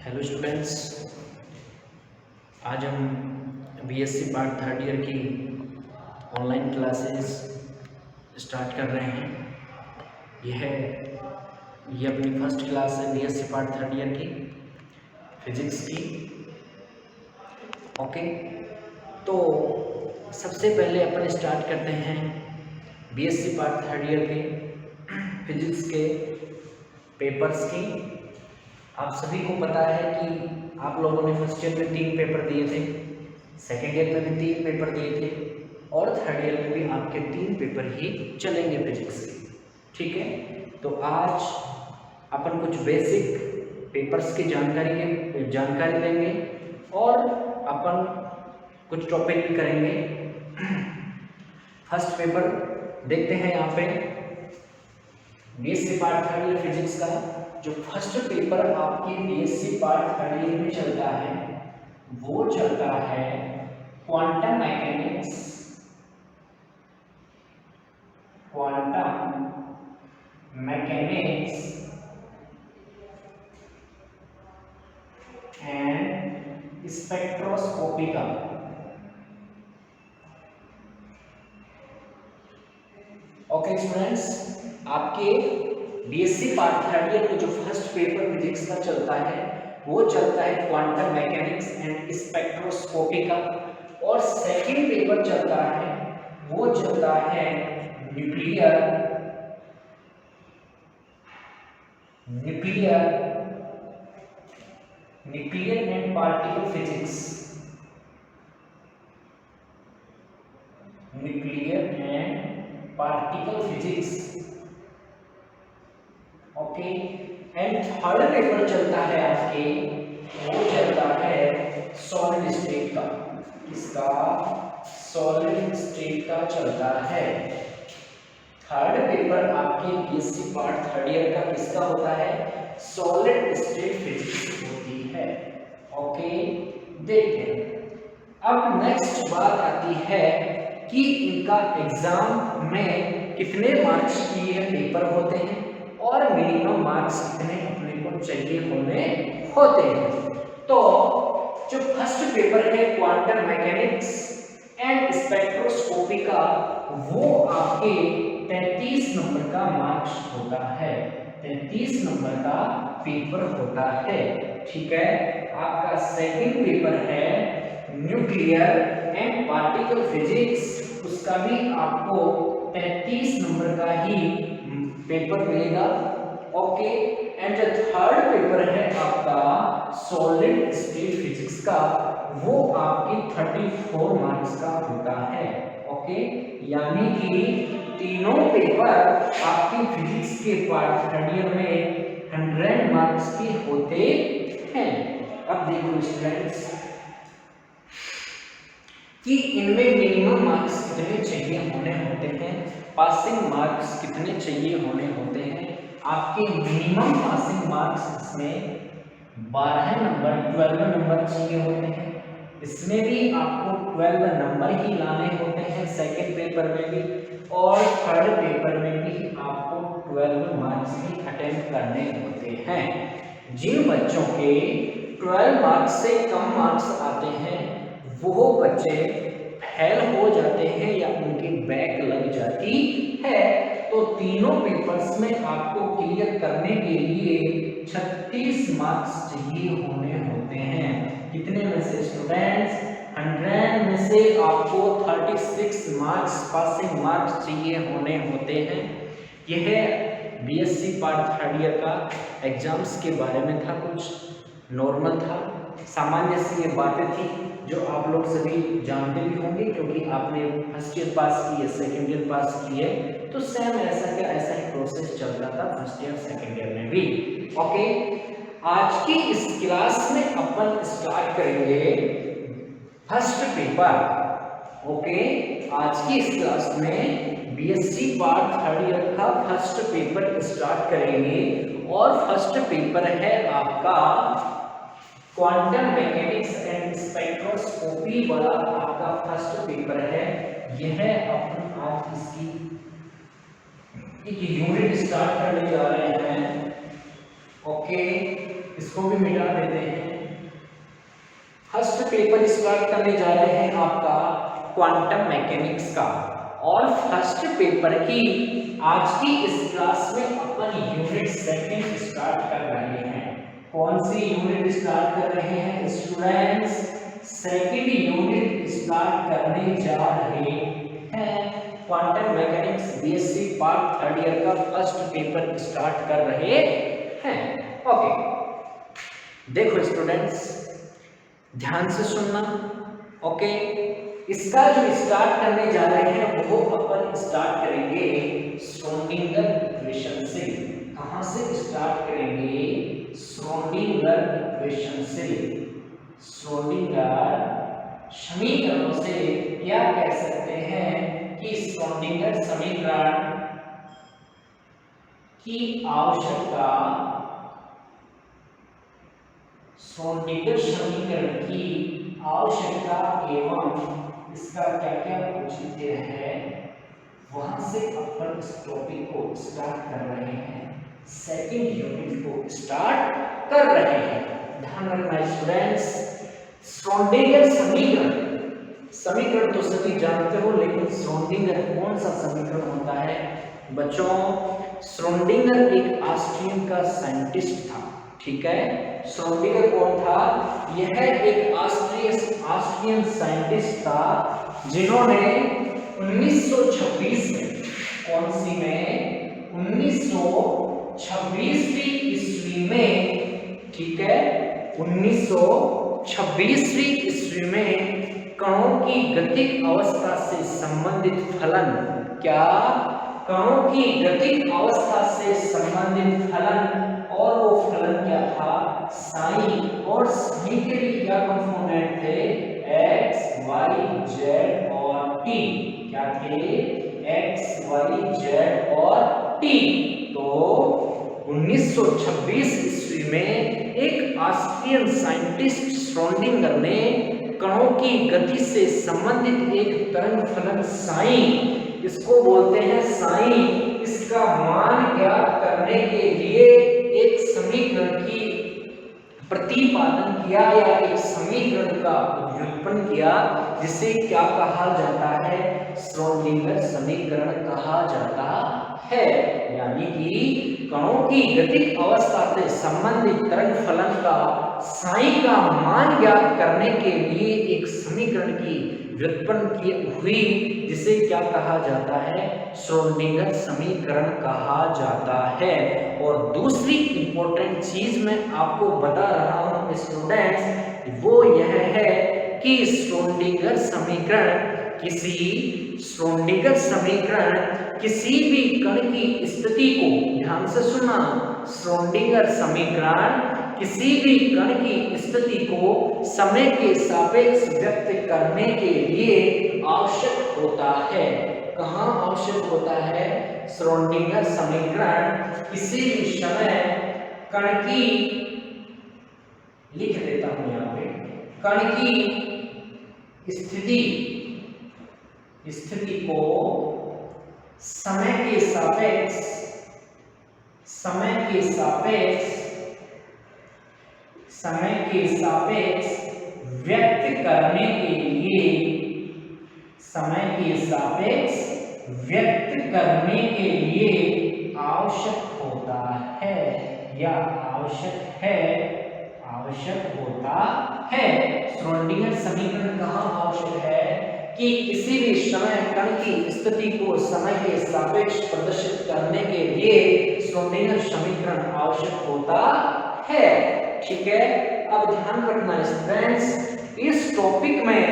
Hello students, आज हम BSc part third year की ऑनलाइन क्लासेस स्टार्ट कर रहे हैं। ये अपनी फर्स्ट क्लास है बीएससी पार्ट थर्ड ईयर की फिजिक्स की। ओके, तो सबसे पहले अपन स्टार्ट करते हैं बीएससी पार्ट थर्ड ईयर के फिजिक्स के पेपर्स की। आप सभी को पता है कि आप लोगों ने फर्स्ट ईयर में 3 पेपर दिए थे, सेकेंड ईयर में भी 3 पेपर दिए थे और थर्ड ईयर में भी आपके 3 पेपर ही चलेंगे फिजिक्स के। ठीक है, तो आज अपन कुछ बेसिक पेपर्स की जानकारी लेंगे और अपन कुछ टॉपिक भी करेंगे। फर्स्ट पेपर देखते हैं यहाँ पे BSc part third year physics का। जो फर्स्ट पेपर आपकी बीएससी पार्ट थर्ड ईयर में चलता है वो चलता है क्वांटम मैकेनिक्स एंड स्पेक्ट्रोस्कोपी का। ओके स्टूडेंट्स, आपके बीएससी पार्ट थर्ड ईयर में जो फर्स्ट पेपर फिजिक्स का चलता है वो चलता है क्वांटम मैकेनिक्स एंड स्पेक्ट्रोस्कोपी का, और सेकंड पेपर चलता है वो चलता है nuclear and particle physics. Nuclear and particle physics. Okay, and third paper चलता है आपके वो चलता है सॉलिड स्टेट का। किसका? सॉलिड स्टेट का चलता है। थर्ड पेपर आपके बीएससी पार्ट थर्ड ईयर का किसका होता है? सॉलिड स्टेट फिजिक्स होती है। ओके, देखिए अब नेक्स्ट बात आती है कि इनका एग्जाम में कितने मार्क्स की ये पेपर होते हैं और मिनिमम मार्क्स कितने अपने को चाहिए होते हैं। तो जो फर्स्ट पेपर है क्वांटम मैकेनिक्स एंड स्पेक्ट्रोस्कोपी का, वो आपके 33 नंबर का मार्क्स होता है। 33 नंबर का पेपर होता है। ठीक है, आपका सेकंड पेपर है न्यूक्लियर एंड पार्टिकल फिजिक्स, उसका भी आपको 33 नंबर का ही पेपर मिलेगा। ओके, एंड जो थर्ड पेपर है आपका सॉलिड स्टेट फिजिक्स का, वो आपकी 34 मार्क्स का होता है। ओके, यानी कि तीनों पेपर आपकी फिजिक्स के पार्ट थर्ड ईयर में 100 मार्क्स के होते हैं। अब देखो स्टूडेंट्स कि इनमें मिनिमम मार्क्स कितने चाहिए होते हैं, पासिंग मार्क्स कितने चाहिए होते हैं। आपके मिनिमम पासिंग मार्क्स इसमें 12 नंबर 12 नंबर चाहिए होते हैं। इसमें भी आपको 12 नंबर ही लाने होते हैं सेकंड पेपर में भी, और थर्ड पेपर में भी आपको 12 मार्क्स ही अटेम्प्ट करने होते हैं। जिन बच्चों के 12 मार्क्स से कम मार्क्स आते हैं वो बच्चे फेल हो जाते हैं या उनकी बैक लग जाती है। तो तीनों पेपर्स में आपको क्लियर करने के लिए 36 मार्क्स चाहिए होते हैं। कितने में से स्टूडेंट्स? 100 में से आपको 36 मार्क्स पासिंग मार्क्स चाहिए होते हैं। यह बीएससी पार्ट थर्ड ईयर का एग्जाम्स के बारे में था, कुछ नॉर्मल था, सामान्य सी ये बातें थी जो आप लोग सभी जानते भी होंगे, क्योंकि आपने फर्स्ट ईयर पास की है, सेकेंड ईयर पास की है, तो सेम ऐसा ही प्रोसेस चल रहा था फर्स्ट ईयर सेकेंड ईयर में भी। ओके, आज की इस क्लास में अपन स्टार्ट करेंगे फर्स्ट पेपर। ओके, आज की इस क्लास में बीएससी पार्ट थर्ड ईयर का फर्स्ट पेपर स्टार्ट करेंगे, और फर्स्ट पेपर है आपका क्वांटम मैकेनिक्स एंड स्पेक्ट्रोस्कोपी वाला आपका फर्स्ट पेपर है। यह अपन आज इसकी एक यूनिट स्टार्ट करने जा रहे हैं। ओके, इसको भी मिटा देते हैं। फर्स्ट पेपर स्टार्ट करने जा रहे हैं आपका क्वांटम मैकेनिक्स का, और फर्स्ट पेपर की आज की इस क्लास में अपन यूनिट सेकंड स्टार्ट कर रहे हैं। कौन सी यूनिट स्टार्ट कर रहे हैं स्टूडेंट्स? सेकंड यूनिट स्टार्ट करने जा रहे हैं। Quantum mechanics BSc part third year का फर्स्ट पेपर स्टार्ट कर रहे हैं। ओके, देखो स्टूडेंट्स ध्यान से सुनना। ओके, इसका जो स्टार्ट करने जा रहे हैं वो अपन स्टार्ट करेंगे श्रोडिंगर इक्वेशन से। कहां से स्टार्ट करेंगे? श्रोडिंगर इक्वेशन से, श्रोडिंगर समीकरणों से। क्या कह सकते हैं कि श्रोडिंगर समीकरण की आवश्यकता, श्रोडिंगर समीकरण की आवश्यकता एवं इसका क्या क्या औचित्य है, वहां से अपन इस टॉपिक को स्टार्ट कर रहे हैं, सेकंड यूनिट को स्टार्ट कर रहे हैं। ध्यान रखना स्टूडेंट्स, श्रोडिंगर समीकरण, समीकरण तो सभी जानते हो, लेकिन श्रोडिंगर कौन सा समीकरण होता है बच्चों? श्रोडिंगर एक ऑस्ट्रियन का साइंटिस्ट था, ठीक है। श्रोडिंगर कौन था? यह एक ऑस्ट्रियन साइंटिस्ट था जिन्होंने 1926 में, कौन सी में? 1926वीं ईस्वी में, ठीक है, 1926वीं ईस्वी में कणों की गतिक अवस्था से संबंधित फलन, क्या? कणों की गतिक अवस्था से संबंधित फलन, और वो फलन क्या था? साइन। और साइन के भी क्या कंपोनेंट थे? x, y, z और t। क्या थे? x, y, z और t। तो 1926 ईस्वी में एक ऑस्ट्रियन साइंटिस्ट श्रोडिंगर ने कणों की गति से संबंधित एक तरंग फलन साइन, इसको बोलते हैं साइन, इसका मान ज्ञात करने के लिए एक समीकरण की प्रतिपादन किया या एक समीकरण का व्युत्पन्न किया, जिसे क्या कहा जाता है? श्रोडिंगर समीकरण कहा जाता है। यानी कि कणों की गतिक अवस्था से संबंधित तरंग फलन का साइन का मान ज्ञात करने के लिए एक समीकरण की व्युत्पन्न की हुई, जिसे क्या कहा जाता है? श्रोडिंगर समीकरण कहा जाता है। और दूसरी इंपॉर्टेंट चीज मैं आपको बता रहा हूं स्टूडेंट्स, वो यह है कि श्रोडिंगर समीकरण किसी भी कण की स्थिति को, ध्यान से सुनना, श्रोडिंगर समीकरण किसी भी कण की स्थिति को समय के सापेक्ष व्यक्त करने के लिए आवश्यक होता है। कहाँ आवश्यक होता है? श्रोडिंगर समीकरण किसी भी समय कण की, लिख देता हूं यहां पे, कण की स्थिति को समय के सापेक्ष व्यक्त करने के लिए, समय के सापेक्ष व्यक्त करने के लिए आवश्यक होता है या आवश्यक होता है। श्रोडिंगर समीकरण कहाँ आवश्यक है? कि किसी भी समय कण की स्थिति को समय के सापेक्ष प्रदर्शित करने के लिए श्रोडिंगर समीकरण आवश्यक होता है, ठीक है। अब ध्यान रखना स्टूडेंट्स, इस टॉपिक में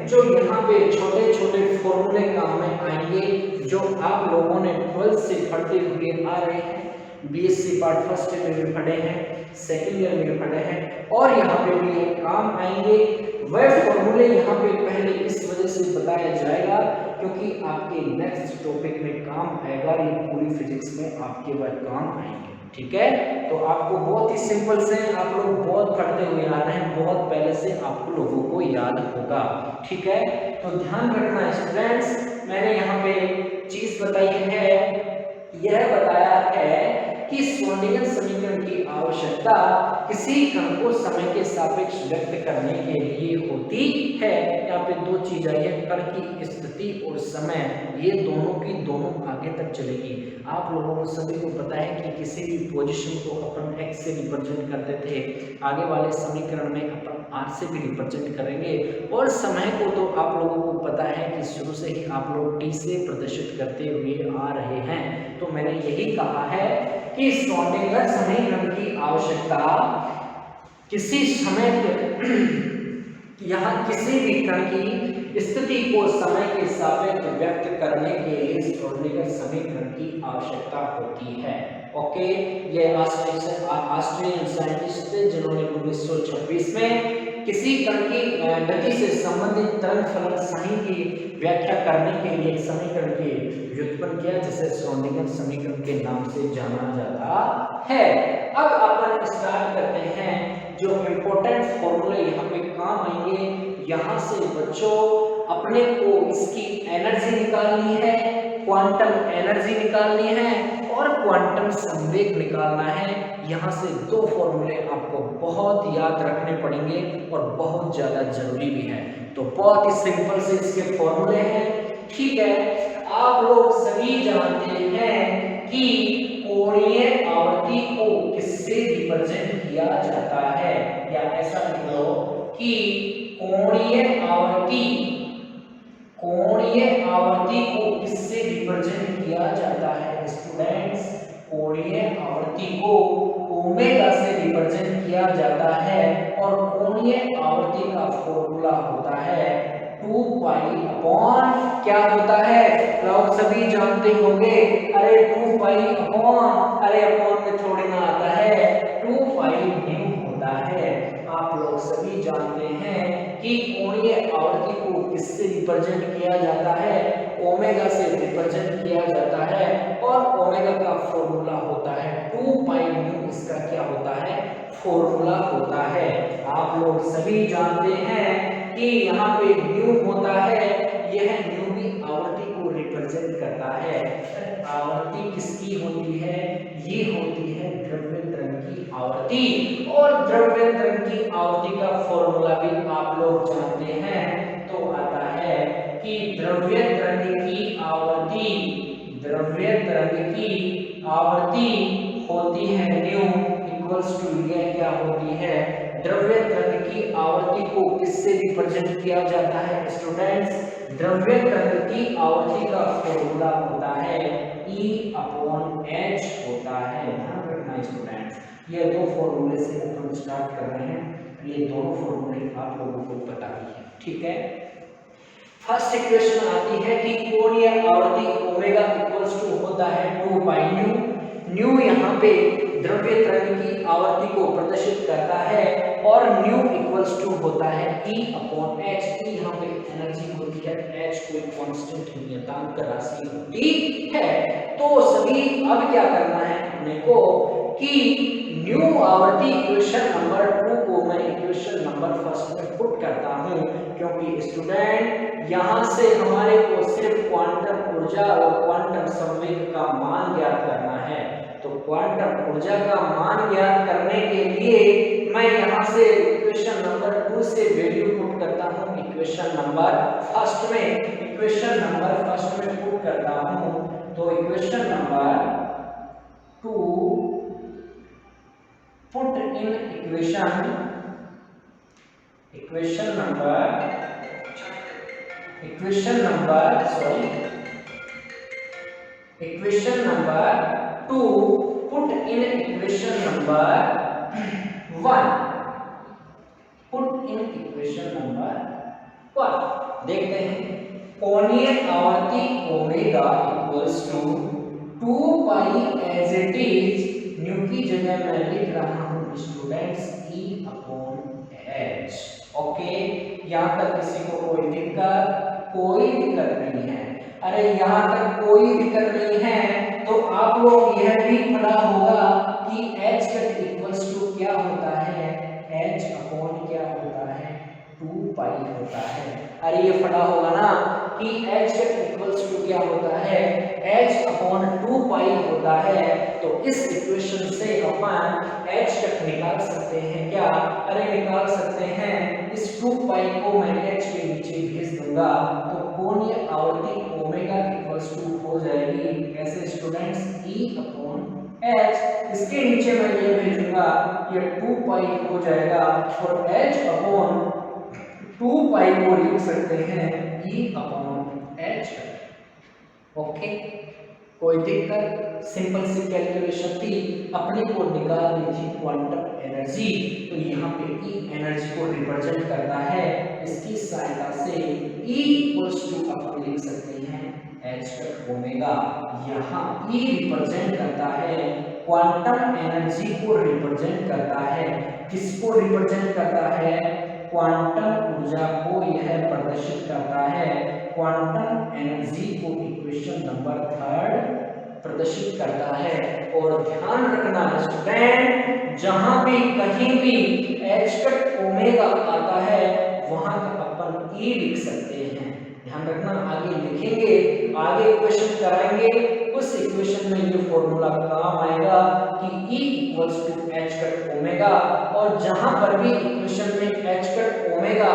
जो यहाँ पे छोटे छोटे फॉर्मूले काम में आएंगे, जो आप लोगों ने 12th से पढ़ते हुए आ रहे हैं, बीएससी पार्ट फर्स्ट ईयर में भी पढ़े हैं, सेकंड ईयर में भी पढ़े हैं, और यहाँ पे भी ये काम आएंगे। वह फॉर्मूले यहाँ पे पहले इस वजह से बताया जाएगा क्योंकि आपके नेक्स्ट टॉपिक में काम आएगा, ये पूरी फिजिक्स में आपके बाद काम आएंगे, ठीक है। तो आपको बहुत ही सिंपल से, आप लोग बहुत पढ़ते हुए आ रहे हैं, बहुत पहले से आप लोगों को याद होगा, ठीक है। तो ध्यान रखना स्टूडेंट्स, मैंने यहाँ पे चीज बताई है, यह बताया है कि श्रोडिंगर समीकरण की आवश्यकता किसी कण को समय के सापेक्ष व्यक्त करने के लिए होती है। यहाँ पे दो चीज आई है, कण की स्थिति और समय, ये दोनों की दोनों आगे तक चलेगी। आप लोगों को सभी को पता है कि किसी भी पोजीशन को अपन x से रिप्रेजेंट करते थे, आगे वाले समीकरण में अपन r से भी रिप्रेजेंट करेंगे, और समय को तो आप लोगों को पता है कि शुरू से ही आप लोग t से प्रदर्शित करते हुए आ रहे हैं। तो मैंने यही कहा है कि श्रोडिंगर समीकरण की आवश्यकता किसी समय यहाँ किसी भी कण की स्थिति को समय के सापेक्ष व्यक्त करने के लिए श्रोडिंगर समीकरण की आवश्यकता होती है। ओके, ये ऑस्ट्रियन साइंटिस्ट थे जिन्होंने 1926 में किसी कण की गति से संबंधित तरंग फलन साइन की व्याख्या करने के लिए एक समीकरण की व्युत्पन्न किया, जिसे श्रोडिंगर समीकरण के नाम से जाना जाता है। अब अपन स्टार्ट करते हैं, जो इम्पोर्टेंट फॉर्मूले यहाँ पे काम आएंगे। यहाँ से बच्चों अपने को इसकी एनर्जी निकालनी है, क्वांटम एनर्जी निकालनी है और क्वांटम संवेग निकालना है। यहाँ से दो फॉर्मूले आपको बहुत याद रखने पड़ेंगे और बहुत ज्यादा जरूरी भी है। तो बहुत ही सिंपल से इसके फॉर्मूले हैं, ठीक है। आप लोग सभी जानते हैं कि कोणीय आवर्ती को किससे रिप्रेजेंट किया जाता है, या ऐसा लिख लो कि कोणीय आवर्ती को किससे रिप्रेजेंट किया जाता है स्टूडेंट्स। कोणीय आवर्ती को ओमेगा से रिप्रेजेंट किया जाता है, और कोणीय आवर्ती का फॉर्मूला होता है 2 पाई अपॉन क्या होता है, लोग सभी जानते होंगे। अरे 2 पाई अपॉन, अरे अपॉन में थोड़ी ना आता है, 2 पाई न्यू होता है। आप लोग सभी जानते हैं कि कोणीय आवर्ती को किससे रिप्रेजेंट किया जाता है, ओमेगा से रिप्रेजेंट किया जाता है, और ओमेगा का फॉर्मूला होता है 2 पाई न्यू, इसका क्या होता है, फॉर्मूला होता है। आप लोग सभी जानते हैं कि यहाँ पे न्यू होता है, यह न्यू भी आवर्ती को रिप्रेजेंट करता है। आवर्ती किसकी होती है, ये होती है द्रव्य तरंग की आवर्ती, और द्रव्य तरंग की आवर्ती का फॉर्मूला भी आप लोग जानते हैं। तो आता है कि द्रव्य तरंग की आवर्ती होती है न्यू इक्वल्स टू, यह क्या होती है, द्रव्य तरंग की आवर्ती को किससे रिप्रेजेंट किया जाता है स्टूडेंट्स, द्रव्य तरंग की आवर्ती का फॉर्मूला होता है E/h होता है। ध्यान रखना स्टूडेंट्स, ये दो फॉर्मूले से हम स्टार्ट कर रहे हैं, ये दोनों फॉर्मूले आप लोगों को पता ही है, ठीक है। फर्स्ट इक्वेशन आती है कि कोणीय आवर्ती ओमेगा इक्वल्स टू होता है 2 पाई न्यू। न्यू यहाँ पे द्रव्य तरंग की आवर्ती को प्रदर्शित करता है, और न्यू इक्वल्स टू होता है E/h। E यहाँ पे एनर्जी होती है, h कोई कांस्टेंट नियतांक राशि होती है। तो सभी अब क्या करना है अपने को कि न्यू आवर्ती इक्वेशन नंबर 2 को मैं इक्वेशन नंबर फर्स्ट में पुट करता हूँ, क्योंकि स्टूडेंट यहाँ से हमारे को सिर्फ क्वांटम ऊर्जा और क्वांटम संवेग का मान ज्ञात करना है। तो क्वांटम ऊर्जा का मान ज्ञात करने के लिए मैं यहाँ से इक्वेशन नंबर 2 से वैल्यू पुट करता हूँ इक्वेशन नंबर फर्स्ट में पुट करता हूँ। तो equation number 2 put in equation number 2 put in equation number 1 देखते हैं। कोणीय आवर्ती omega equals to 2 pi as it is, nu की जगह मैं लिख रहा हूं स्टूडेंट्स E/h। ओके, यहाँ तक किसी को कोई दिक्कत नहीं है। अरे यहाँ तक कोई दिक्कत नहीं है तो आप लोग यह भी पढ़ा होगा कि h इक्वल्स टू क्या होता है, h अपॉन क्या होता है, 2 पाई होता है। अरे ये पढ़ा होगा ना कि h इक्वल्स टू क्या होता है, h अपॉन 2 पाई होता है। तो इस इक्वेशन से अपन h तक निकाल सकते हैं क्या, अरे निकाल सकते हैं। इस 2 पाई को मैं h के नीचे भेज दूंगा तो कोणीय आवर्ती ओमेगा इक्वल्स टू हो जाएगी ऐसे स्टूडेंट्स e अपॉन h। इसके नीचे मैं ये भेजूंगा, ये 2 पाई हो जाएगा और h अपॉन 2 पाई को लिख सकते हैं e अपॉन h। ओके, कोई दिक्कत, सिंपल सी कैलकुलेशन थी, अपने को निकालनी थी क्वांटम एनर्जी। तो यहाँ पे E एनर्जी को रिप्रेजेंट करता है, इसकी सहायता से E इक्वल्स टू अपन लिख सकते हैं h कट ओमेगा। यहाँ E रिप्रेजेंट करता है क्वांटम एनर्जी को रिप्रेजेंट करता है, किसको रिप्रेजेंट करता है, क्वांटम ऊर्जा को यह प्रदर्शित करता है, क्वांटम एनर्जी को इक्वेशन नंबर 3 प्रदर्शित करता है। और ध्यान रखना स्टूडेंट, जहां भी कहीं भी h कट ओमेगा आता है वहां तक अपन E लिख सकते हैं। ध्यान रखना, आगे लिखेंगे, आगे इक्वेशन कराएंगे, उस इक्वेशन में ये फॉर्मूला काम आएगा कि E equals to h cut omega. और जहां पर भी इक्वेशन में h कट ओमेगा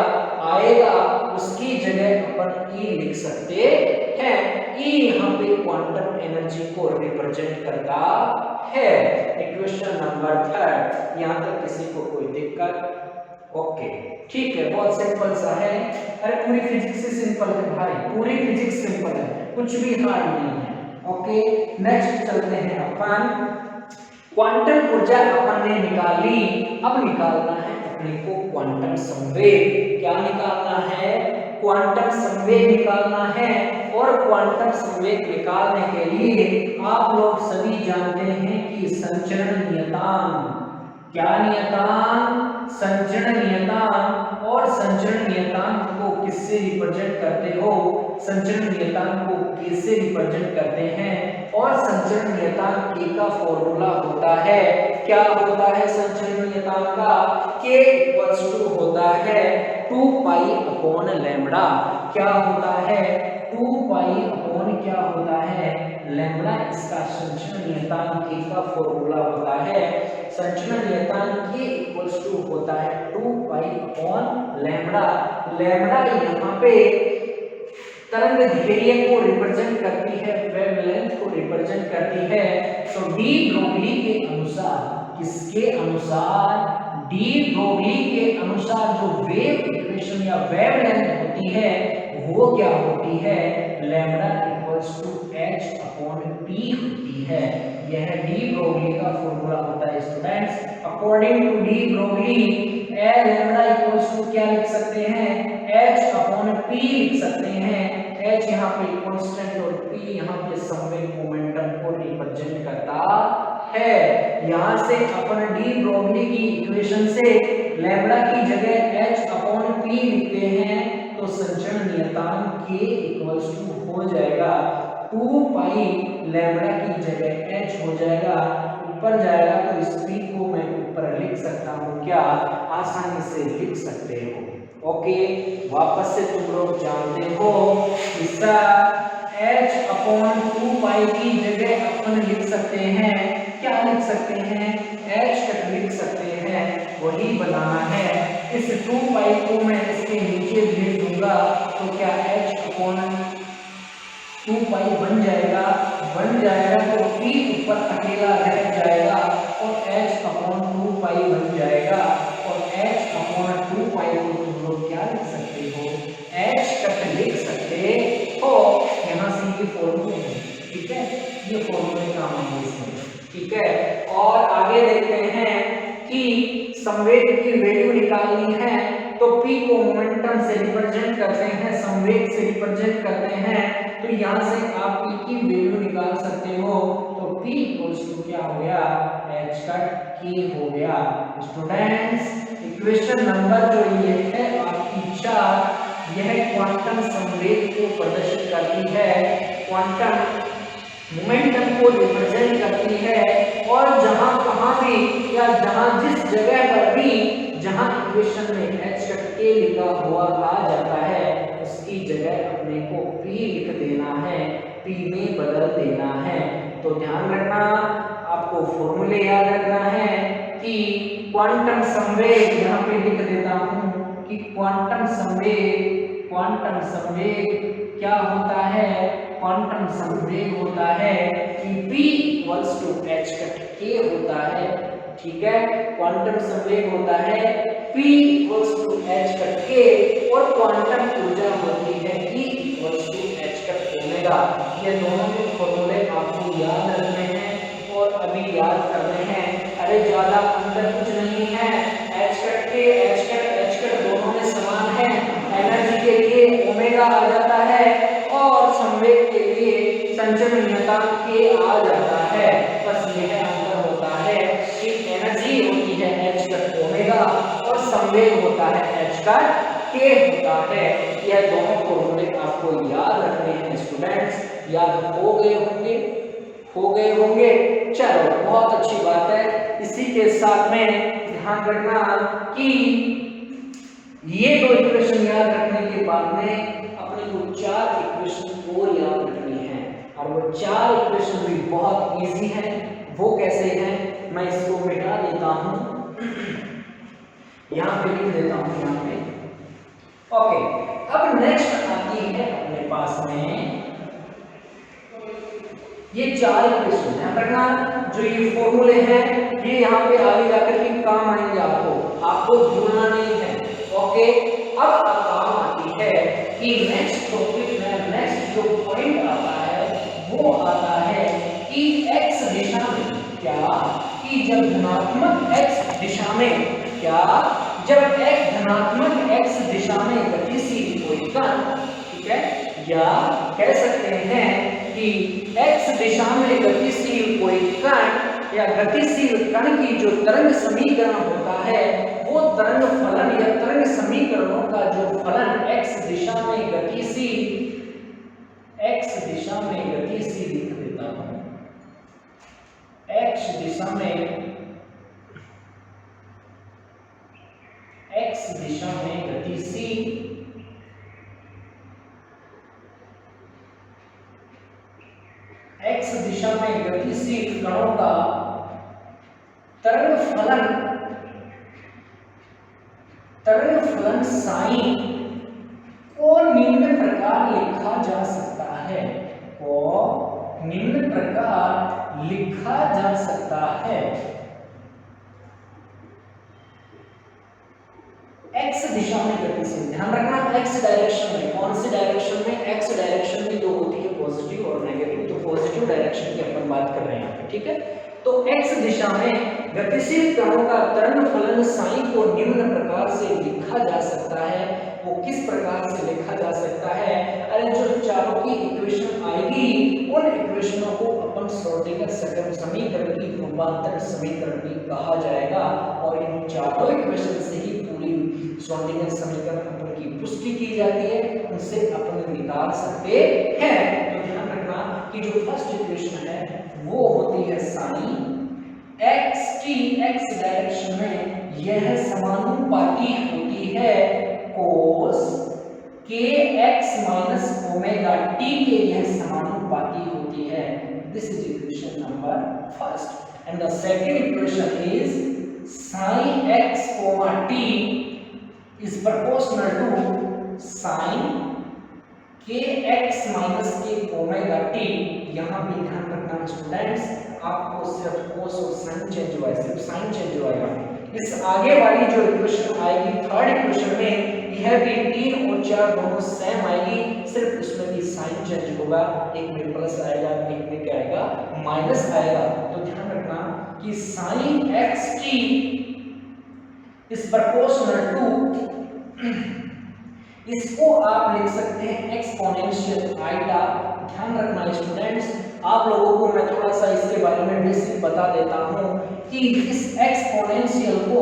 आएगा उसकी जगह अपन E लिख सकते हैं। E यहाँ पे क्वांटम एनर्जी को रिप्रेजेंट करता है। इक्वेशन नंबर 3, यहाँ तक किसी को कोई दिक्कत? ओके, ठीक है, बहुत सिंपल सा है। अरे पूरी फिजिक्स से सिंपल है भाई, पूरी फिजिक्स सिंपल है, कुछ भी हार्ड नहीं है। ओके, नेक्स्ट चलते हैं अपन, क्वांटम ऊर्जा अपन ने निकाल ली, अब निकालना है अपने को क्वांटम संवेग। क्या निकालना है, क्वांटम संवेग निकालना है। और क्वांटम संवेग निकालने के लिए आप लोग सभी जानते हैं कि संचरण नियतांक, क्या नियतांक, संचरण नियतांक। और संचरण नियतांक को किससे रिप्रेजेंट करते हो, संचरण नियतांक को कैसे रिप्रेजेंट करते हैं। और संचरण नियतांक k का फॉर्मूला होता है, क्या होता है संचरण नियतांक का, k इक्वल्स टू होता है 2 पाई अपॉन लैम्बडा। क्या होता है, 2 पाई अपॉन क्या होता है, लैम्बडा। इसका संचरण नियतांक k का फॉर्मूला होता है, संचरण नियतांक k इक्वल्स टू होता है 2 पाई अपॉन लैम्बडा। लैम्बडा यहाँ पे तरंग दैर्घ्य को रिप्रेजेंट करती है, वेवलेंथ को रिप्रेजेंट करती है। तो डी ब्रोगली के अनुसार, किसके अनुसार, डी ब्रोगली के अनुसार जो वेव इक्वेशन या वेवलेंथ होती है वो क्या होती है, lambda equals to h upon p होती है। यह डी ब्रोगली का फॉर्मूला होता है students. According to de Broglie lambda equals to क्या लिख सकते हैं, h अपॉन p लिख सकते हैं। h यहाँ पे कांस्टेंट और p यहाँ पे संवेग मोमेंटम को रिप्रेजेंट करता है। यहाँ से अपन डी ब्रोगली की इक्वेशन से लैम्बडा की जगह h अपॉन p लिखते हैं तो संचरण नियतांक k इक्वल्स टू हो जाएगा 2 पाई लैम्बडा की जगह h हो जाएगा, ऊपर जाएगा तो इस p को मैं ऊपर लिख सकता हूँ, क्या आसानी से लिख सकते हो। ओके, वापस से तुम लोग जानते हो इसका h अपॉन 2 पाई की जगह अपन लिख सकते हैं, क्या लिख सकते हैं, h तक लिख सकते हैं, वही बनाना है। इस 2 पाई को मैं इसके नीचे भेज दूंगा तो क्या h अपॉन 2 पाई बन जाएगा, तो p ऊपर अकेला रह जाएगा और h अपॉन 2 पाई बन जाएगा। और h अपॉन 2 पाई को तुम लोग क्या लिख सकते हो, h तक लिख सकते हो। यहाँ से ये फॉर्मूले है, ठीक है, ये फॉर्मूले काम आएंगे इसमें, ठीक है। और आगे देखते हैं कि संवेग की वैल्यू निकालनी है तो p को मोमेंटम से रिप्रेजेंट करते हैं, संवेग से रिप्रेजेंट करते हैं। तो यहाँ से आप p की वैल्यू निकाल सकते हो। तो p इक्वल्स टू क्या हो गया, h कट k हो गया। स्टूडेंट्स इक्वेशन नंबर जो ये है आपकी 4, यह क्वांटम संवेग को प्रदर्शित करती है, क्वांटम मोमेंटम को रिप्रेजेंट करती है। और जहां कहां भी या जहां जिस जगह पर भी जहां इक्वेशन में h कट k लिखा हुआ आ जाता है उसकी जगह अपने को p लिख देना है, p में बदल देना है। तो ध्यान रखना, आपको फॉर्मूले याद रखना है कि क्वांटम संवेग, यहाँ पे लिख देता हूँ कि क्वांटम संवेग क्या होता है? क्वांटम संवेग होता है कि p equals to h cut k होता है, ठीक है। क्वांटम संवेग होता है p equals to h cut k और क्वांटम ऊर्जा होती है E equals to h cut omega. ये दोनों के फॉर्मूले आपको याद रखने हैं और अभी याद करने हैं। अरे ज्यादा अंतर कुछ नहीं है, h cut k h cut दोनों में समान है। एनर्जी के लिए ओमेगा आ जाता है और संवेग के लिए संचरणीयता k आ जाता है। बस यह अंतर होता है कि एनर्जी होती है h कट ओमेगा और संवेग होता है h कट k होता है। यह दोनों फॉर्मूले आपको याद रखने हैं स्टूडेंट्स। याद हो गए होंगे। चलो बहुत अच्छी बात है। इसी के साथ में ध्यान रखना कि ये दो इक्वेशन याद रखने के बाद में अपने को 4 इक्वेशन और याद रखनी है और वो 4 इक्वेशन भी बहुत इजी है। वो कैसे हैं मैं इसको मिटा देता हूं, यहाँ पे लिख देता हूं यहाँ पे। ओके, अब नेक्स्ट आती है अपने पास में ये 4 इक्वेशन। ध्यान रखना जो ये फॉर्मूले हैं ये यहाँ पे आगे जाकर के काम आएंगे, आपको भूलना नहीं है। ओके, अब काम आती है कि नेक्स्ट टॉपिक में नेक्स्ट जो पॉइंट आता है वो आता है कि x दिशा में क्या, कि जब धनात्मक x दिशा में क्या, जब x धनात्मक x दिशा में गतिशील कोई कण, ठीक है, या कह सकते हैं कि x दिशा में गतिशील कोई कण या गतिशील कण की जो तरंग समीकरण होता है वो तरंग फलन या तरंग समीकरणों का जो फलन x दिशा में गतिशील लिख देता हूं, x दिशा में गतिशील कणों का तरंग फलन साइन को निम्न प्रकार लिखा जा सकता है, x दिशा में गतिशील। ध्यान रखना x डायरेक्शन में, कौन सी डायरेक्शन में? x डायरेक्शन में जो होती है पॉजिटिव और नेगेटिव, तो पॉजिटिव डायरेक्शन की अपन बात कर रहे हैं यहाँ पे, ठीक है। तो x दिशा में गतिशील कणों का तरंग फलन साइन को निम्न प्रकार से लिखा जा सकता है। वो किस प्रकार से लिखा जा सकता है? अरे जो चारों की इक्वेशन आएगी उन इक्वेशनों को अपन श्रोडिंगर समीकरण की रूपांतर समीकरण भी कहा जाएगा और इन चारों इक्वेशन से ही पूरी श्रोडिंगर समीकरण अपन की पुष्टि की जाती है, उनसे अपन निकाल सकते हैं। तो ध्यान रखना कि जो फर्स्ट इक्वेशन है वो होती है साइन x डायरेक्शन में यह समानुपाती होती है cos kx minus omega t के यह समानुपाती होती है। This is equation number first and the second equation is sin x t is proportional to sin kx minus के ओमेगा t। यहाँ भी ध्यान रखना स्टूडेंट्स, आपको सिर्फ cos और sin चेंज हुआ है, सिर्फ sin चेंज हुआ है। इस आगे वाली जो इक्वेशन आएगी थर्ड इक्वेशन में यह भी 3 और 4 दोनों सेम आएगी, सिर्फ उसमें भी साइन चेंज होगा, एक में प्लस आएगा एक में क्या आएगा माइनस आएगा। तो ध्यान रखना कि sin xt is proportional to, इसको आप लिख सकते हैं एक्सपोनेंशियल आइटा। ध्यान रखना स्टूडेंट्स, आप लोगों को मैं थोड़ा सा इसके बारे में बेसिक बता देता हूं कि इस एक्सपोनेंशियल को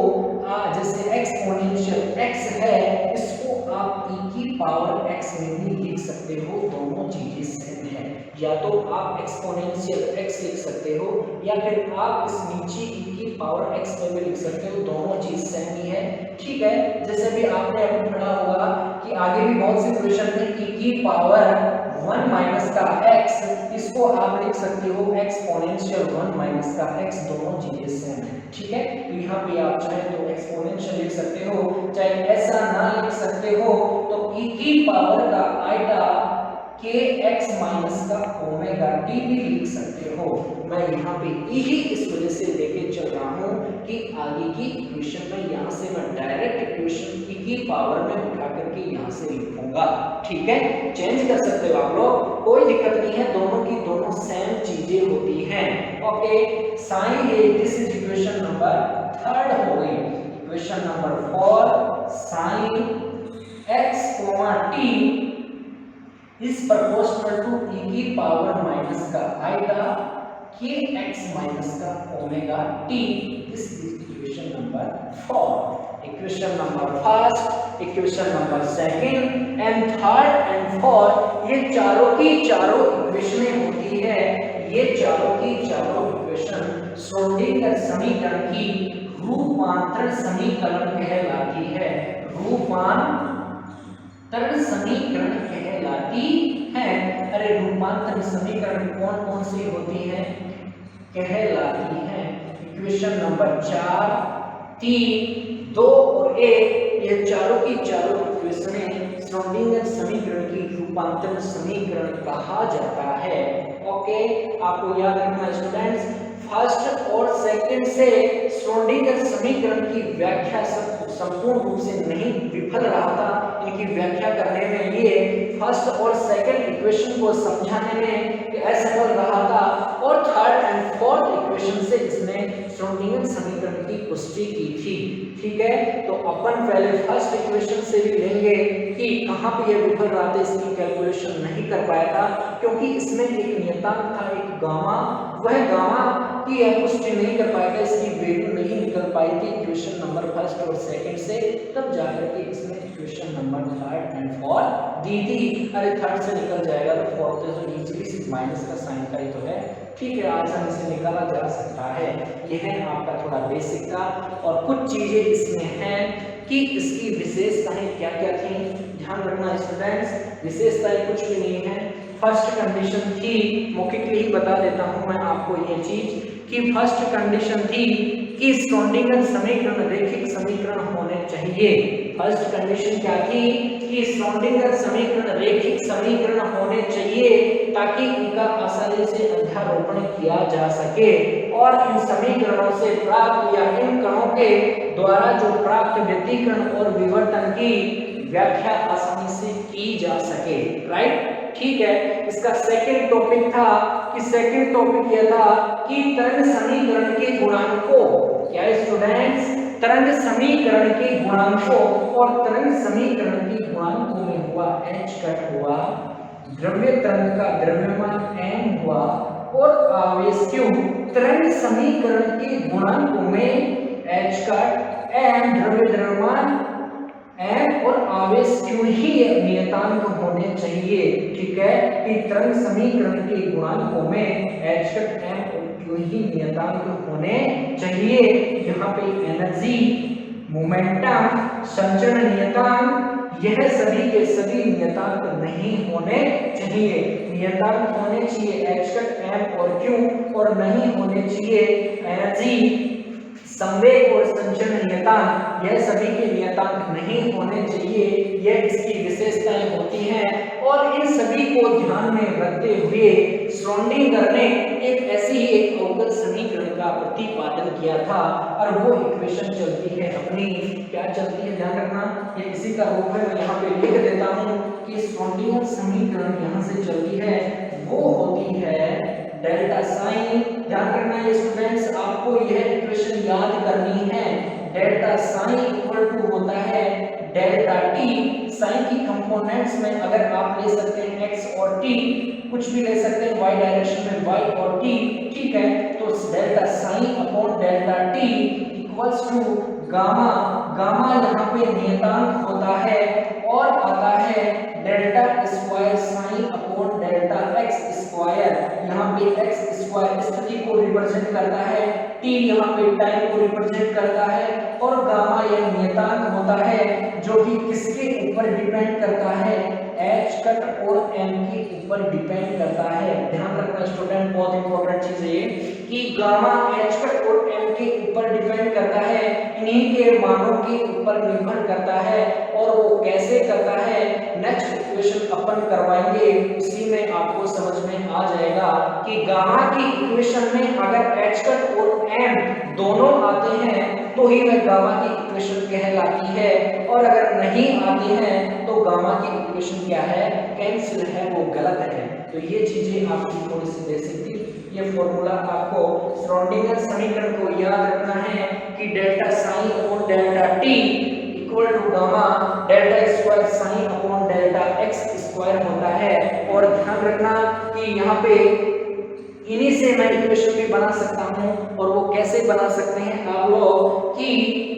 जैसे एक्सपोनेंशियल x है इसको आप e की पावर x में भी लिख सकते हो, दोनों चीजें सेम है। या तो आप एक्सपोनेंशियल x लिख सकते हो या फिर आप इस नीचे e की पावर x में भी लिख सकते हो, दोनों चीज सेम ही है, ठीक है। जैसे भी आपने अभी पढ़ा होगा कि आगे भी बहुत से क्वेश्चन में e की पावर 1 माइनस का x, इसको आप लिख सकते हो एक्सपोनेंशियल 1 माइनस का x, दोनों चीजें सेम है, ठीक है। तो यहाँ पे आप चाहे तो एक्सपोनेंशियल लिख सकते हो, चाहे ऐसा ना लिख सकते हो तो e की पावर का आइटा के x माइनस का ओमेगा टी भी लिख सकते हो। मैं यहाँ पे यही इस वजह से लेके चल रहा हूँ कि आगे की इक्वेशन में यहाँ से मैं डायरेक्ट इक्वेशन e की पावर में उठा करके यहाँ से लिखूंगा, ठीक है। चेंज कर सकते हो आप लोग, कोई दिक्कत नहीं है, दोनों की दोनों सेम चीजें होती हैं। Okay, sine A, this is equation number 3 हो गई। Equation number 4, sine x, t is proportional to e की पावर माइनस का आइटा के x माइनस का omega t। This is equation number 4। Equation number 1, equation number 2 and 3 and 4, ये चारों की चारों इक्वेशनें होती है। ये चारों की चारों इक्वेशन श्रोडिंगर समीकरण की रूपांतरण समीकरण कहलाती है। रूपांतरण समीकरण कहलाती है। अरे रूपांतरण समीकरण कौन कौन सी होती है? कहलाती है इक्वेशन नंबर 4, 3, 2 और 1, ये चारों की चारों इक्वेशनें श्रोडिंगर समीकरण की रूपांतरण समीकरण कहा जाता है। ओके, आपको याद रखना स्टूडेंट्स, फर्स्ट और सेकंड से श्रोडिंगर समीकरण की व्याख्या संपूर्ण रूप से नहीं विफल रहा था। इनकी व्याख्या करने में ये फर्स्ट और सेकंड इक्वेशन को समझाने में असफल रहा था, और थर्ड एंड फोर्थ इक्वेशन से इसने श्रोडिंगर समीकरण की पुष्टि की थी। ठीक है, तो अपन पहले फर्स्ट इक्वेशन से भी लेंगे कि कहाँ पे ये विफल रहा था, इसकी कैलकुलेशन नहीं कर पाया था क्योंकि इसमें एक नियतांक था, एक गामा, वह गामा की पुष्टि नहीं कर पाया था, इसकी वैल्यू नहीं निकल पाई थी इक्वेशन नंबर फर्स्ट और सेकंड से, तब जाकर के इसने equation number third and fourth दी थी। अरे थर्ड से निकल जाएगा तो फोर्थ तो इजीली माइनस का साइन का ही तो है, ठीक है, आसानी से निकाला जा सकता है। यह है आपका थोड़ा बेसिक था, और कुछ चीजें इसमें हैं कि इसकी विशेषताएं क्या क्या थी, ध्यान रखना स्टूडेंट्स। विशेषताएं कुछ भी नहीं है, फर्स्ट कंडीशन थी, मौखिकली ही बता देता हूं मैं आपको ये चीज कि फर्स्ट कंडीशन थी कि श्रोडिंगर समीकरण रैखिक समीकरण होने चाहिए। फर्स्ट कंडीशन क्या थी कि श्रोडिंगर समीकरण रैखिक समीकरण होने चाहिए ताकि इनका आसानी से अध्यारोपण किया जा सके, और इन समीकरणों से प्राप्त या इन कणों के द्वारा जो प्राप्त व्यतिकरण और विवर्तन की व्याख्या आसानी से की जा सके। राइट, ठीक है। इसका सेकंड टॉपिक था कि सेकंड टॉपिक यह था कि तरंग समीकरण के गुणांकों, क्या स्टूडेंट्स, तरंग समीकरण के गुणांकों, और तरंग समीकरण के गुणांकों में हुआ h कट हुआ, द्रव्य तरंग का द्रव्यमान m हुआ, और आवेश q। तरंग समीकरण के गुणांकों में h कट m, द्रव्य द्रव्यमान m और आवेश q ही नियतांक होने चाहिए। ठीक है, कि तरंग समीकरण के गुणांकों में h कट m और q ही नियतांक होने चाहिए। यहाँ पे एनर्जी, मोमेंटम, संचरण नियतांक, यह सभी के सभी नियतांक नहीं होने चाहिए। नियतांक होने चाहिए h कट m और q, और नहीं होने चाहिए एनर्जी, संवेग और संचरण नियतांक, यह सभी के नियतांक नहीं होने चाहिए। यह इसकी विशेषताएं होती हैं, और इन सभी को ध्यान में रखते हुए श्रोडिंगर ने एक ऐसी ही एक अवकल समीकरण का प्रतिपादन किया था, और वो इक्वेशन चलती है अपनी, क्या चलती है, ध्यान रखना, ये इसी का रूप है, मैं यहाँ पे लिख देता हूँ कि श्रोडिंगर समीकरण यहाँ से चलती है, वो होती है डेल्टा साइन। ध्यान रखना ये स्टूडेंट्स, आपको यह इक्वेशन याद करनी है। डेल्टा साइन इक्वल टू होता है डेल्टा टी। साइन की कंपोनेंट्स में अगर आप ले सकते हैं x और t, कुछ भी ले सकते हैं y डायरेक्शन में y और t, ठीक है, तो delta sine upon delta t equals to gamma. Gamma यहाँ पे नियतांक होता है, और आता है delta square sine upon delta x square. यहाँ पे x स्क्वायर स्थिति को रिप्रेजेंट करता है, t यहाँ पे टाइम को रिप्रेजेंट करता है, और गामा यह नियतांक होता है जो कि किसके ऊपर डिपेंड करता है, एच कट और एम के ऊपर डिपेंड करता है। ध्यान रखना स्टूडेंट, बहुत इंपॉर्टेंट चीज है ये कि गामा एच कट और एम के ऊपर डिपेंड करता है, इन्हीं के मानों के ऊपर निर्भर करता है। और वो कैसे करता है, नेक्स्ट इक्वेशन अपन करवाएंगे, उसी में आपको समझ में आ जाएगा कि गामा की इक्वेशन में अगर एच कट और एम दोनों आते हैं तो ही वह गामा की इक्वेशन कहलाती है, और अगर नहीं आते हैं तो गामा की इक्वेशन क्या है, कैंसिल है, वो गलत है। तो ये चीजें आपकी थोड़ी सी बेसिक थी। ये फॉर्मूला आपको श्रोडिंगर समीकरण को याद रखना है कि delta sine upon delta t equal to gamma delta square sine upon delta x square होता है। और ध्यान रखना कि यहाँ पे इन्हीं से मैं इक्वेशन भी बना सकता हूं, और वो कैसे बना सकते हैं आप लोग कि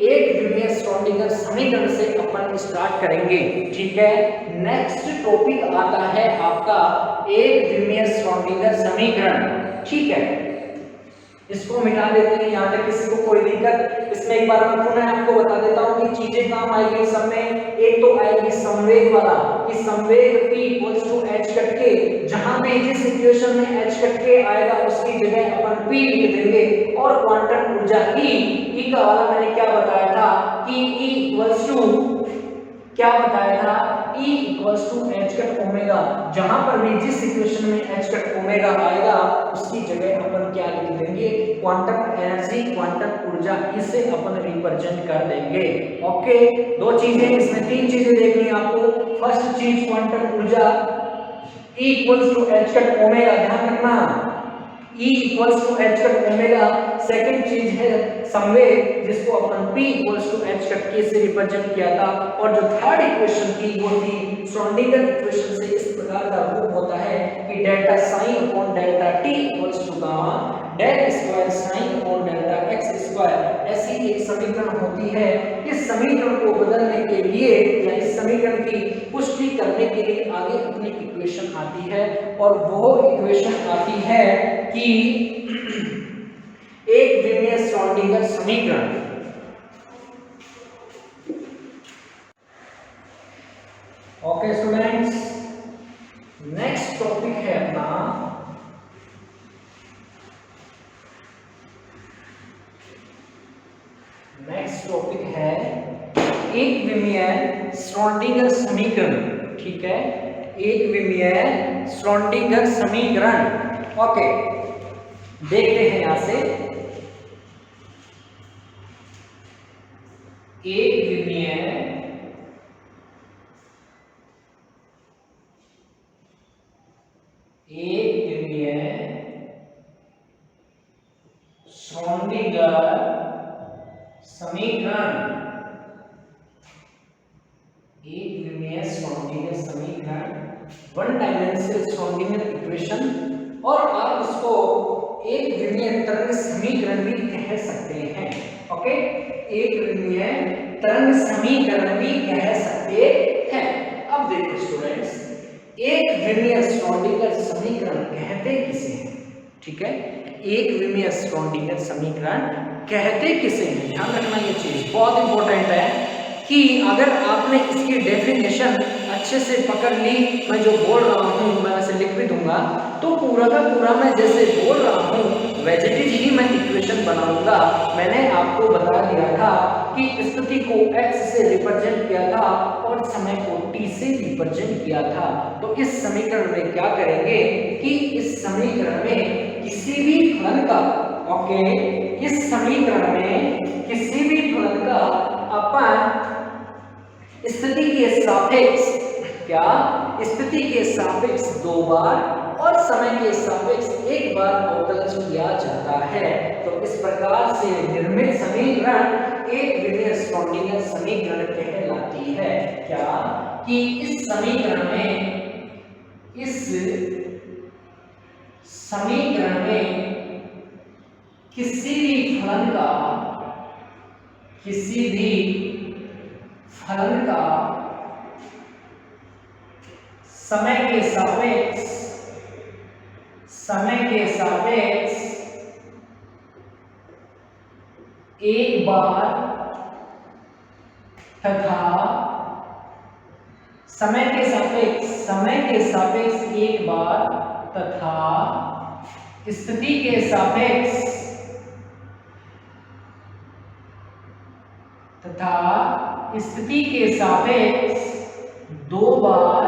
एक द्विमीय श्रोडिंगर समीकरण से अपन स्टार्ट करेंगे। ठीक है, नेक्स्ट टॉपिक आता है आपका एक द्विमीय श्रोडिंगर समीकरण। ठीक है, इसको मिटा देते हैं, यहाँ तक किसी को कोई दिक्कत। इसमें एक बार मैं पुनः आपको बता देता हूँ कि चीजें काम आएगी सब में। एक तो आएगी संवेग वाला कि संवेग p equals to h cut k, जहां पे जिस इक्वेशन में h कट के आएगा उसकी जगह अपन p लिख देंगे। और क्वांटम ऊर्जा E का वाला मैंने क्या बताया था कि E इक्वल्स टू क्या बताया था, E equals to h cut omega, जहां पर भी जिस इक्वेशन में एच कट ओमेगा आएगा उसकी जगह अपन क्या लिख देंगे, क्वांटम एनर्जी, क्वांटम ऊर्जा, इसे अपन रिप्रेजेंट कर देंगे। ओके, दो चीजें इसमें, तीन चीजें देखनी है आपको। फर्स्ट चीज क्वांटम ऊर्जा E equals to h cut omega, ध्यान रखना E equals to h cut omega. Second चीज है संवेग, जिसको अपन P equals to h cut k से रिप्रेजेंट किया था। और जो थर्ड इक्वेशन थी वो थी श्रोडिंगर इक्वेशन से इस प्रकार का रूप होता है कि delta sine upon delta t equals to gamma del square sine upon delta x square. ऐसी एक समीकरण होती है। इस समीकरण को बदलने के लिए या इस समीकरण की पुष्टि करने के लिए आगे अपनी इक्वेशन आती है, और वो इक्वेशन आती है कि एक द्विमीय श्रोडिंगर समीकरण। ओके स्टूडेंट्स, नेक्स्ट टॉपिक है अपना एक द्विमीय श्रोडिंगर समीकरण। ठीक है, एक द्विमीय श्रोडिंगर समीकरण। ओके, देखते हैं यहां से एक द्विमीय श्रोडिंगर समीकरण, एक द्विमीय श्रोडिंगर समीकरण, वन डायमेंशनल श्रोडिंगर इक्वेशन, और आप उसको एक द्विमीय तरंग समीकरण भी कह सकते हैं। ओके, एक द्विमीय तरंग समीकरण भी कह सकते हैं। अब देखो स्टूडेंट्स, एक द्विमीय श्रोडिंगर समीकरण कहते किसे हैं? ठीक है, एक द्विमीय श्रोडिंगर समीकरण कहते किसे हैं? ध्यान रखना, ये चीज बहुत इंपॉर्टेंट है कि अगर आपने इसकी डेफिनेशन अच्छे से पकड़ ली, मैं जो बोल रहा हूँ मैं वैसे लिख भी दूंगा, तो पूरा का पूरा मैं जैसे बोल रहा हूँ वैसे ही मैं इक्वेशन बनाऊंगा। मैंने आपको बता दिया था कि स्थिति को x से रिप्रेजेंट किया था और समय को t से रिप्रेजेंट किया था। तो इस समीकरण में क्या करेंगे कि इस समीकरण में किसी भी फलन का, ओके, इस समीकरण में किसी भी फलन का अपन स्थिति के सापेक्ष, क्या, स्थिति के सापेक्ष दो बार और समय के सापेक्ष एक बार अवकलन किया जाता है। तो इस प्रकार से निर्मित समीकरण एक द्विमीय श्रोडिंगर समीकरण कहलाती है। क्या कि इस समीकरण में किसी भी फलन का समय के सापेक्ष एक बार तथा समय के सापेक्ष एक बार तथा स्थिति के सापेक्ष दो बार,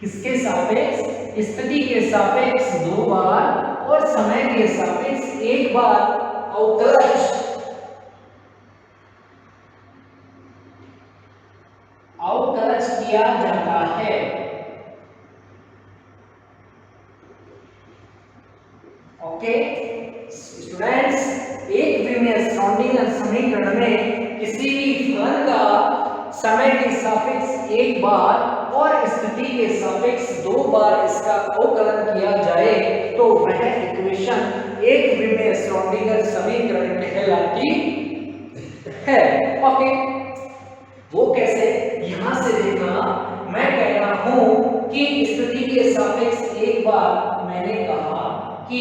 किसके सापेक्ष? स्थिति के सापेक्ष दो बार और समय के सापेक्ष एक बार अवकलज किया जाता है। ओके स्टूडेंट्स, एक विमीय श्रोडिंगर समीकरण में किसी भी फलन का समय के सापेक्ष एक बार और स्थिति के सापेक्ष दो बार इसका अवकलन किया जाए तो वह इक्वेशन एक विमीय श्रोडिंगर समीकरण कहलाती है। ओके, वो कैसे? यहां से देखना, मैं कह रहा हूं कि स्थिति के सापेक्ष एक बार, मैंने कहा कि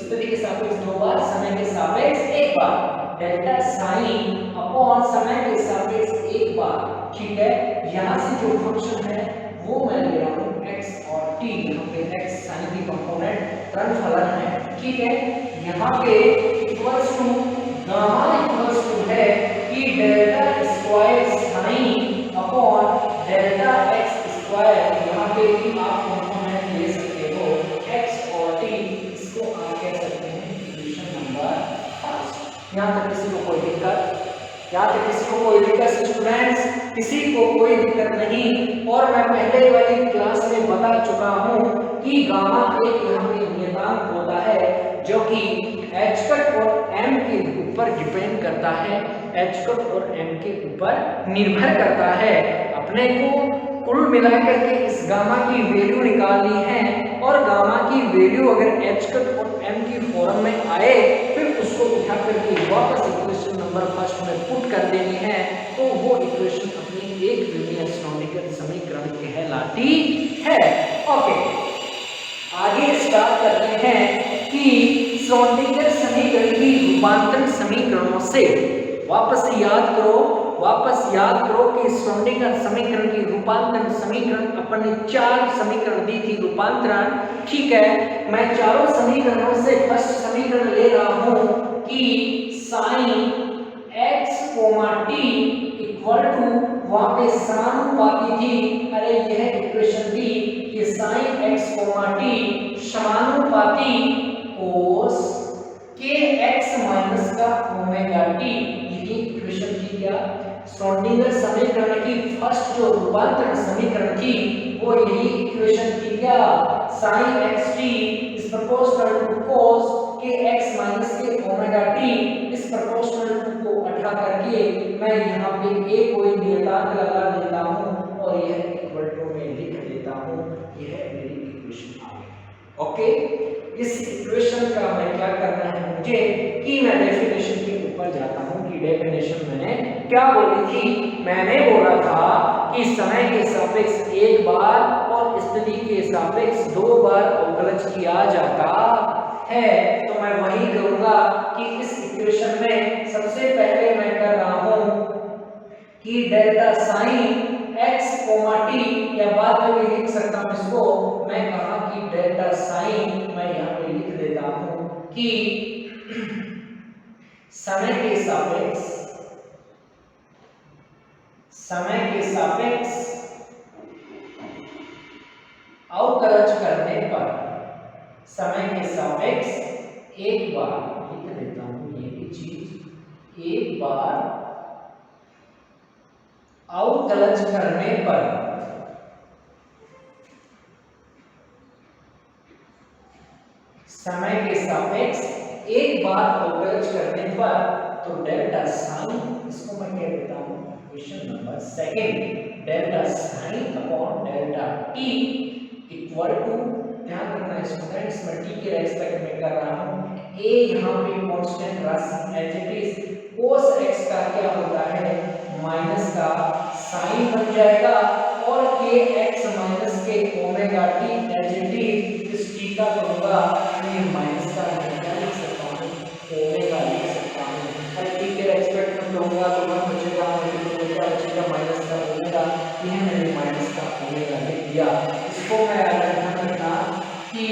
स्थिति के सापेक्ष दो बार, समय के सापेक्ष एक बार, डेल्टा साइन अपॉन समय के सापेक्ष एक बार। ठीक है, यहां से जो फंक्शन है वो मैं ले रहा हूं x और t, यहाँ पे x साइन की कंपोनेंट तरंग फलन है। ठीक है, यहाँ पे equals to gamma equals to है कि delta square sine upon delta x square. यहाँ पे भी आप कंपोनेंट ले सकते हो x और t, इसको आप कह सकते हैं इक्वेशन नंबर 5। यहाँ तक किसी को कोई दिक्कत? यहाँ तक किसी को कोई दिक्कत? स्टूडेंट्स, किसी को कोई दिक्कत नहीं। और मैं पहले वाली क्लास में बता चुका हूँ कि गामा एक यहाँ पे नियतांक होता है जो कि h कट और m के ऊपर डिपेंड करता है, h कट और m के ऊपर निर्भर करता है। अपने को कुल मिलाकर के इस गामा की वैल्यू निकालनी है और गामा की वैल्यू अगर h कट और m की फॉर्म में आए फिर उसको उठा करके वापस इक्वेशन नंबर फर्स्ट में पुट कर देनी है, तो वो इक्वेशन अपनी एक विमीय श्रोडिंगर समीकरण कहलाती है। ओके, आगे स्टार्ट करते हैं कि श्रोडिंगर समीकरण की रूपांतरण समीकरणों से वापस याद करो कि श्रोडिंगर समीकरण की रूपांतरण समीकरण अपन ने 4 समीकरण दी थी रूपांतरण। ठीक है, मैं चारों समीकरणों से फर्स्ट समीकरण ले रहा हूं कि sine x, t equal to, वहां पे समानुपाती थी, अरे यह इक्वेशन थी कि साइन x, t समानुपाती cos kx माइनस का ओमेगा t। यही इक्वेशन थी क्या? श्रोडिंगर समीकरण की फर्स्ट जो रूपांतरण समीकरण थी वो यही इक्वेशन थी क्या? sin xt is proportional to cos kx minus के ओमेगा t इस प्रोपोर्शनल टू को हटा करके मैं यहाँ पे a कोई नियतांक लगा देता हूँ और यह इक्वल टू में लिख देता हूँ। यह मेरी इक्वेशन आ गई। ओके, इस इक्वेशन का मैं क्या करना है मुझे कि मैं डेफिनेशन के ऊपर जाता हूँ कि डेफिनेशन मैंने क्या बोली थी? मैंने बोला था कि समय के सापेक्ष एक बार और स्थिति के सापेक्ष दो बार अवकलज किया जाता है। तो मैं वही करूंगा कि इस इक्वेशन में सबसे पहले मैं कर रहा हूं कि डेल्टा साइन x, t, या बाद में भी लिख सकता हूं इसको, मैं कहा कि डेल्टा साइन, मैं यहां पे लिख देता हूं कि समय के सापेक्ष अवकलज करने पर, समय के सापेक्ष एक बार लिख देता हूं ये भी चीज, एक बार अवकलज करने पर समय के सापेक्ष एक बार अवकलज करने पर तो डेल्टा साइन, इसको मैं कह देता हूं equation number second, delta sine upon delta t equal to, ध्यान रखना स्टूडेंट्स मैं टी के रेस्पेक्ट में कर रहा हूं, a यहां पे कांस्टेंट राशि as it is, cos x का क्या होता है माइनस का साइन बन जाएगा और kx माइनस के omega t as it is, इस t का करूंगा ये माइनस का मैं क्या लिख सकता हूं ओमेगा लिख सकता हूं। अरे t के रेस्पेक्ट में करूंगा तो मैं बचेगा क्या बचेगा माइनस का ओमेगा ओमेगा, यह मैंने माइनस का ओमेगा लिख दिया। इसको मैं ध्यान रखना कि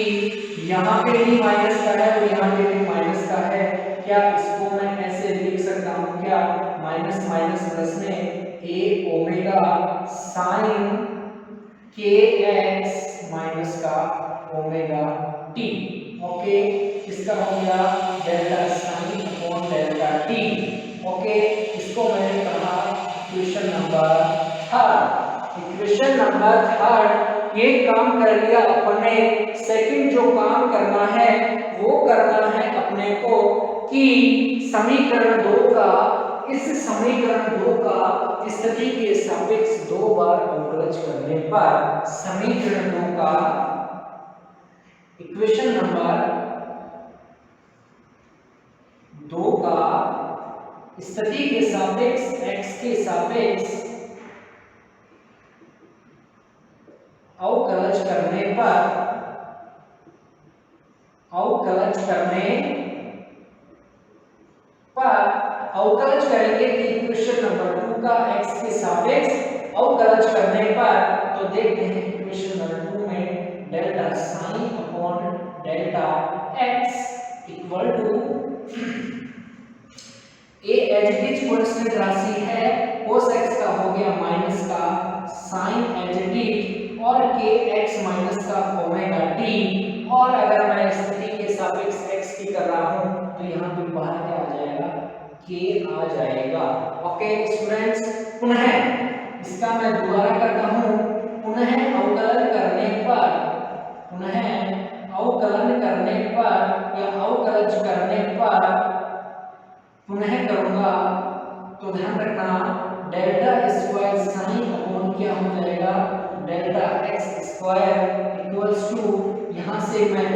यहाँ पे भी माइनस का है और यहाँ पे भी माइनस का है। क्या इसको मैं ऐसे लिख सकता हूँ क्या, माइनस माइनस प्लस में a ओमेगा साइन के एक्स माइनस का ओमेगा टी। ओके, इसका हो गया delta sine upon delta t. Okay, इसको मैंने कहा equation number third. Equation number third, ये काम कर लिया अपने। सेकंड जो काम करना है वो करना है अपने को कि समीकरण 2 का, इस समीकरण 2 का स्थिति के सापेक्ष 2 बार अवकलज करने पर समीकरण 2 का इक्वेशन नंबर 2 का स्थिति के सापेक्ष x के सापेक्ष अवकलज करने पर, अवकलज करेंगे कि इक्वेशन नंबर 2 का x के सापेक्ष अवकलज करने पर, तो देखते हैं इक्वेशन नंबर 2 में delta sine upon delta x equal to a as it is constant राशि है, cos x का हो गया माइनस का sin एज इट इज और k x माइनस का ओमेगा t। और अगर मैं स्थिति के सापेक्ष x की कर रहा हूं तो यहां पे बाहर क्या आ जाएगा, k आ जाएगा। ओके स्टूडेंट्स, पुनः इसका मैं दोबारा करता हूं। पुनः अवकलन करने पर, या अवकलज करने पर पुनः करूंगा तो ध्यान रखना डेल्टा स्क्वायर साइन अपॉन क्या हो जाएगा, delta x square equals to, यहाँ से मैं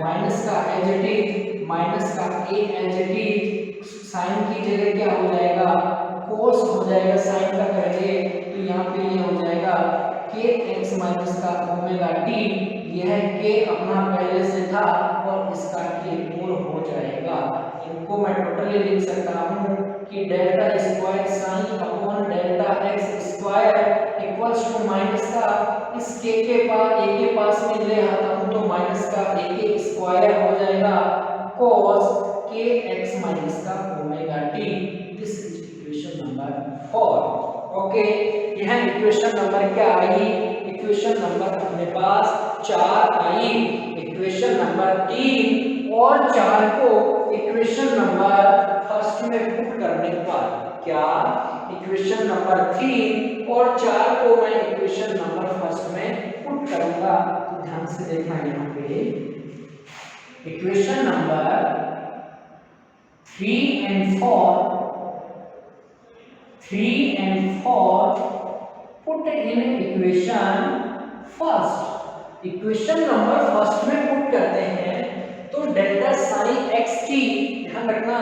माइनस का एज इट इज, माइनस का a as it is, sine की जगह क्या हो जाएगा, कोस हो जाएगा। साइन का करेंगे तो यहाँ पे ये हो जाएगा k x माइनस का ओमेगा t। यह k अपना पहले से था और इसका k और हो जाएगा। इनको मैं टोटली लिख सकता हूँ कि delta square sine upon delta x square equals to minus का इस k के पास में ले आता हूँ तो माइनस का a के स्क्वायर हो जाएगा cos k x माइनस का omega t। This is equation number 4। Okay, यह इक्वेशन नंबर क्या आई, इक्वेशन नंबर अपने पास 4 आई। इक्वेशन नंबर 3 और 4 को इक्वेशन नंबर फर्स्ट में पुट करने पर क्या, इक्वेशन नंबर 3 और 4 को मैं इक्वेशन नंबर फर्स्ट में पुट करूंगा। तो ध्यान से देखना, यहाँ पे equation number 3 and 4 put in equation first. Equation number first में पुट करते हैं तो डेल्टा साइन एक्स टी, ध्यान रखना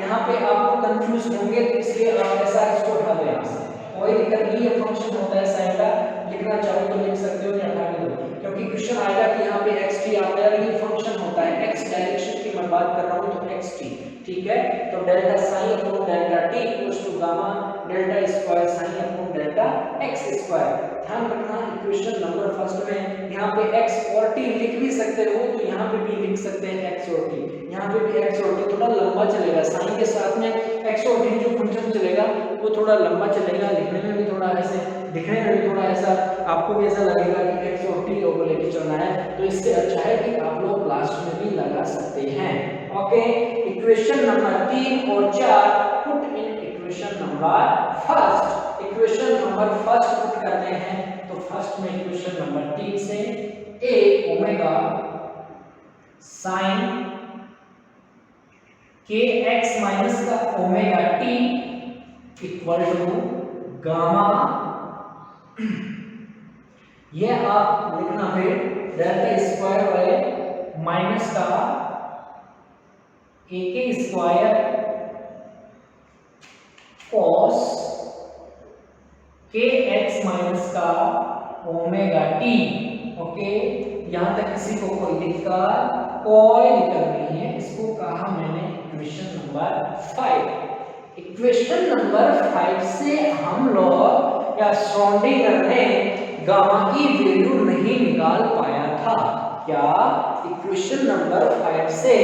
यहाँ पे आपको कंफ्यूज होंगे तो इसलिए आप ऐसा इसको हटा दो, यहाँ से कोई दिक्कत नहीं है। फंक्शन होता है साइन का, लिखना चाहो तो लिख सकते हो या हटा दो, क्योंकि क्वेश्चन आएगा कि यहाँ पे एक्स टी आ गया, लेकिन फंक्शन होता है एक्स डायरेक्शन की मैं बात कर रहा हूँ तो एक्स टी, ठीक है। तो delta sine upon delta t equals to gamma delta square sine upon delta x square. ध्यान रखना इक्वेशन नंबर फर्स्ट में यहाँ पे x और t लिख भी सकते हो तो यहाँ पे भी लिख सकते हैं x और t, यहाँ पे भी x और t थोड़ा लंबा चलेगा। साइन के साथ में x और t जो फंक्शन चलेगा वो थोड़ा लंबा चलेगा, लिखने में भी थोड़ा ऐसे, दिखने में भी थोड़ा ऐसा, आपको भी ऐसा लगेगा कि x और t को लेके चलना है। तो इससे अच्छा है कि आप लोग लास्ट में भी लगा सकते हैं। ओके, इक्वेशन नंबर 3 और 4 put in equation number first. Equation number first put करते हैं तो फर्स्ट में इक्वेशन नंबर 3 से a omega sine k x minus का omega t equal to gamma, यह आप लिखना फिर डेल्टा स्क्वायर बाय माइनस का a के square cos k x minus का ओमेगा t। ओके, यहां तक किसी को कोई दिक्कत नहीं है। इसको कहा मैंने इक्वेशन नंबर 5। इक्वेशन नंबर 5 से हम लोग या श्रोडिंगर ने गामा की वैल्यू नहीं निकाल पाया था। क्या इक्वेशन नंबर 5 से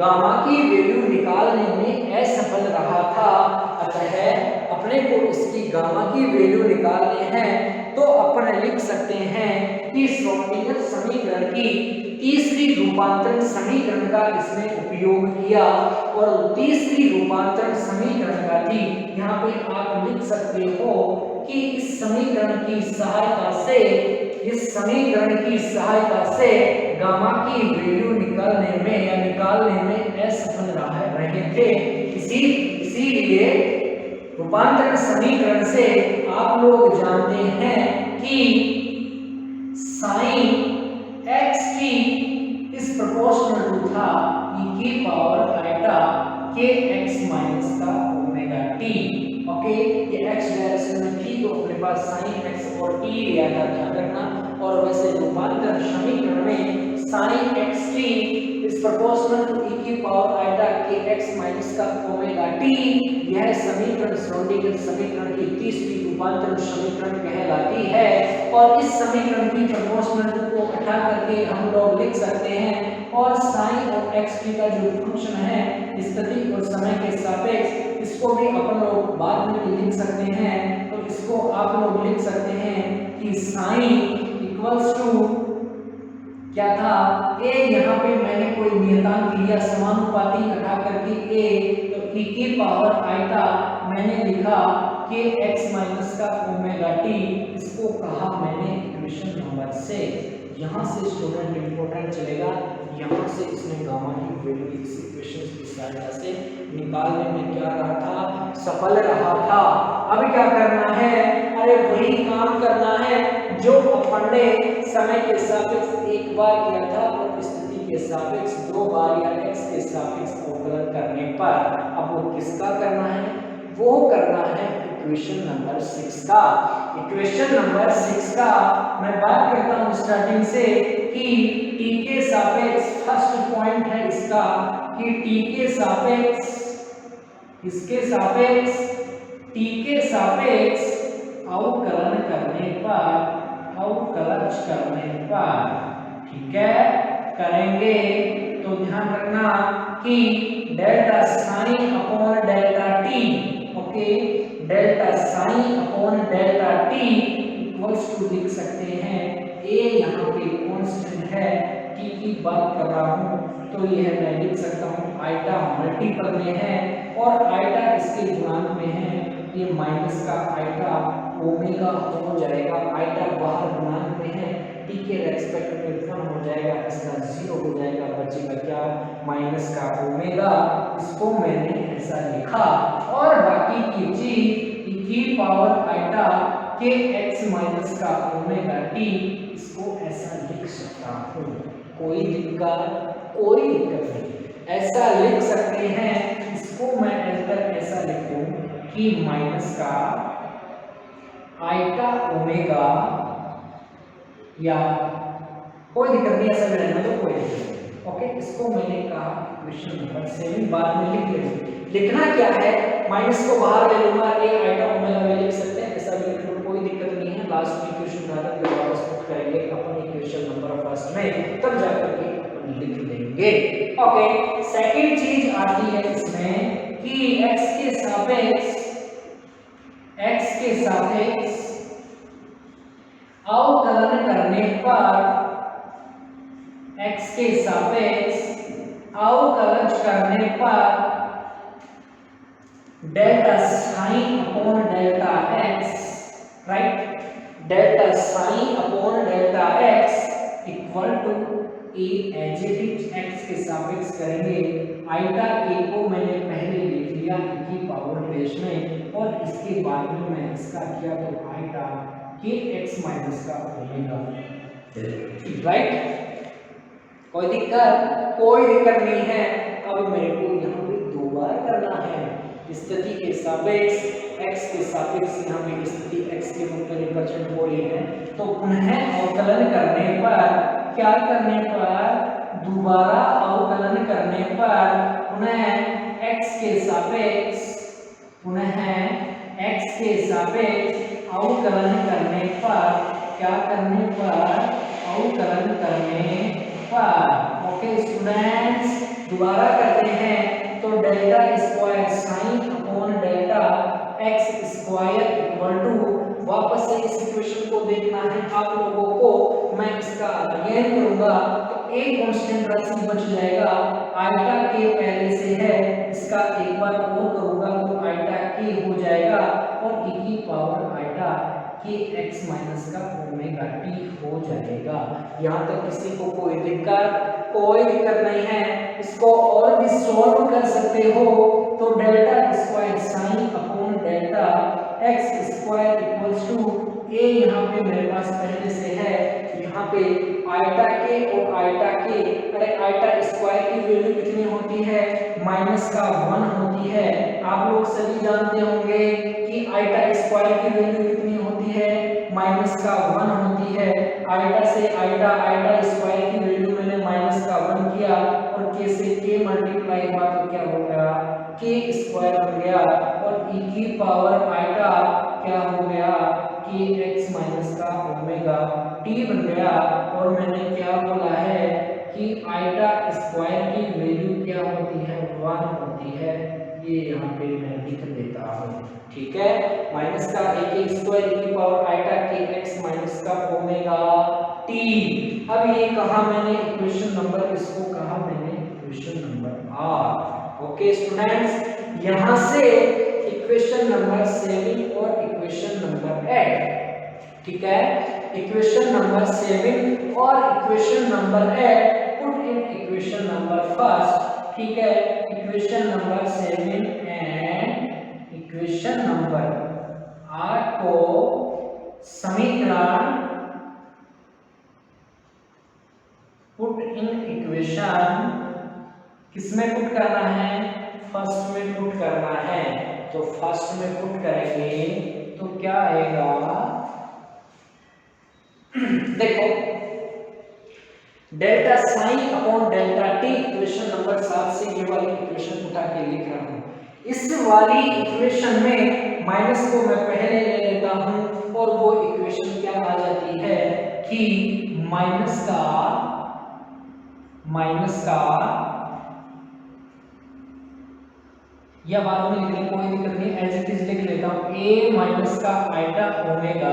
गामा की वैल्यू निकालने में असफल रहा था। अतः अपने को इसकी गामा की वैल्यू निकालने हैं तो अपन लिख सकते हैं कि श्रोडिंगर समीकरण की तीसरी रूपांतरण समीकरण का इसने उपयोग किया और तीसरी रूपांतरण समीकरण का थी। यहाँ पे आप लिख सकते हो कि इस समीकरण की सहायता से गामा की वैल्यू निकालने में असफल रहे थे। इसीलिए रूपांतरण समीकरण से आप लोग जानते हैं कि साइन x की इस प्रोपोर्शनल टू था e की power iota k x minus का ओमेगा t। ओके, ये x डायरेक्शन में थी तो अपने पास sin x और t लिया था, ध्यान रखना। और वैसे रूपांतरण समीकरण में sin xt is proportional to e की power iota k x minus का ओमेगा t, यह समीकरण श्रोडिंगर समीकरण की तीसरी रूपांतरण समीकरण कहलाती है। और इस समीकरण की प्रोपोर्शनल को हटा करके हम लोग लिख सकते हैं और sin और xt का जो फंक्शन है स्थिति और समय के सापेक्ष, इसको भी अपन लोग बाद में लिख सकते हैं। तो इसको आप लोग लिख सकते हैं कि sin इक्वल्स टू क्या था a, यहाँ पे मैंने कोई नियतांक लिया समानुपाती हटा करके a, तो e की पावर आइटा मैंने लिखा के x माइनस का ओमेगा t, इसको कहा मैंने इक्वेशन नंबर 6। यहाँ से स्टूडेंट इंपॉर्टेंट चलेगा, यहाँ से इसने गामा की वैल्यू इस इक्वेशन की सहायता से निकालने में क्या रहा था, सफल रहा था। अभी क्या करना है, अरे वही काम करना है जो अपन ने समय के सापेक्ष एक बार किया था और स्थिति के सापेक्ष दो बार या x के सापेक्ष अवकलन करने पर। अब वो किसका करना है, वो करना है इक्वेशन नंबर 6 का। इक्वेशन नंबर 6 का मैं बात करता हूँ स्टार्टिंग से कि t के सापेक्ष फर्स्ट पॉइंट है इसका कि t के सापेक्ष, इसके सापेक्ष t के सापेक्ष अवकलन करने पर, ठीक है, करेंगे तो ध्यान रखना कि delta sine upon delta t, okay, delta sine upon delta t equals to लिख सकते हैं a, यहाँ पे कांस्टेंट है, t की बात कर रहा हूँ तो यह मैं लिख सकता हूँ आइटा मल्टीपल में है और आइटा इसके गुणांक में है, ये माइनस का आइटा ओमेगा हो जाएगा, आइटा बाहर गुणांक में है, t के रेस्पेक्ट में 1 हो जाएगा, इसका 0 हो जाएगा, बचेगा क्या, माइनस का ओमेगा। इसको मैंने ऐसा लिखा और बाकी की चीज e की power iota k x minus का ओमेगा t, इसको ऐसा लिख सकता हूँ। कोई दिक्कत नहीं, ऐसा लिख सकते हैं। इसको मैं ऐसा लिख दूं कि माइनस का आइटा ओमेगा, या कोई दिक्कत नहीं, ऐसा भी रहना तो कोई दिक्कत नहीं। ओके, इसको मैंने कहा इक्वेशन नंबर 7, बाद में लिख लेंगे। लिखना क्या है, माइनस को बाहर ले लूंगा, a आइटा ओमेगा में लिख सकते हैं, ऐसा भी लिख लो, कोई दिक्कत नहीं है। लास्ट में इक्वेशन उठाकर के वापस पुट करेंगे अपन इक्वेशन नंबर फर्स्ट में, तब जाकर के अपन लिख लेंगे। ओके, सेकंड चीज आती है इसमें कि x के सापेक्ष अवकलन करने पर, x के सापेक्ष अवकलन करने पर delta sine upon delta x, right, delta sine upon delta x equal to a as it is x के सापेक्ष करेंगे। आइटा a को मैंने पहले लिख लिया e की पावर बेस में और इसके बाद में मैं इसका किया तो आइटा के x माइनस का ओमेगा, राइट, कोई दिक्कत नहीं है। अब मेरे को यहाँ पे 2 बार करना है, स्थिति के सापेक्ष x के सापेक्ष, यहाँ पे स्थिति x के रूप में रिप्रेजेंट हो रही है, तो पुनः अवकलन करने पर, क्या करने पर, दोबारा अवकलन करने पर पुनः x के सापेक्ष अवकलन करने पर, क्या करने पर, अवकलन करने पर। ओके स्टूडेंट्स, दोबारा करते हैं तो delta square sine upon delta x square equal to, वापस से इस इक्वेशन को देखना है आप लोगों को, मैं इसका अध्ययन करूंगा तो एक कांस्टेंट राशि बच जाएगा, आइटा के पहले से है, इसका एक बार और करूंगा तो आइटा के हो जाएगा और e की power iota k x minus का ओमेगा t हो जाएगा। यहाँ तक किसी को कोई दिक्कत नहीं है, इसको और भी सॉल्व कर सकते हो तो delta square sine upon delta x square equals to a, यहाँ पे मेरे पास पहले से है, यहाँ पे आइटा के और आइटा के, अरे आइटा स्क्वायर की वैल्यू कितनी होती है, माइनस का 1 होती है। आप लोग सभी जानते होंगे कि आइटा स्क्वायर की वैल्यू कितनी होती है, माइनस का 1 होती है। आइटा से आइटा स्क्वायर की वैल्यू मैंने माइनस का 1 किया और के से के मल्टीप्लाई हुआ तो क्या हो गया, के स्क्वायर बन गया और e की पावर आइटा क्या हो गया, के x माइनस का ओमेगा t बन गया। और मैंने क्या बोला है कि आइटा स्क्वायर की वैल्यू क्या होती है, 1 होती है, ये यहाँ पे मैं लिख देता हूँ, ठीक है। माइनस का एक स्क्वायर e की power iota k x minus का ओमेगा t। अब ये कहा मैंने इक्वेशन नंबर, इसको कहा मैंने equation number r। Okay students, यहाँ से इक्वेशन नंबर 7 और इक्वेशन नंबर 8, ठीक है, इक्वेशन नंबर 7 और equation number 8 put in equation number first, ठीक है। Equation number 7 and equation number 8 को समीकरण पुट इन इक्वेशन किसमें पुट करना है, फर्स्ट में पुट करना है। तो फर्स्ट में पुट करेंगे तो क्या आएगा, देखो delta sine upon delta T, equation number 7 से ये वाली इक्वेशन उठा के लिख रहा हूं। इस वाली इक्वेशन में माइनस को मैं पहले ले लेता हूं और वो इक्वेशन क्या आ जाती है कि माइनस का या बाद में लिखने कोई दिक्कत नहीं, एज इट इज लिख लेता हूं, a माइनस का आइटा ओमेगा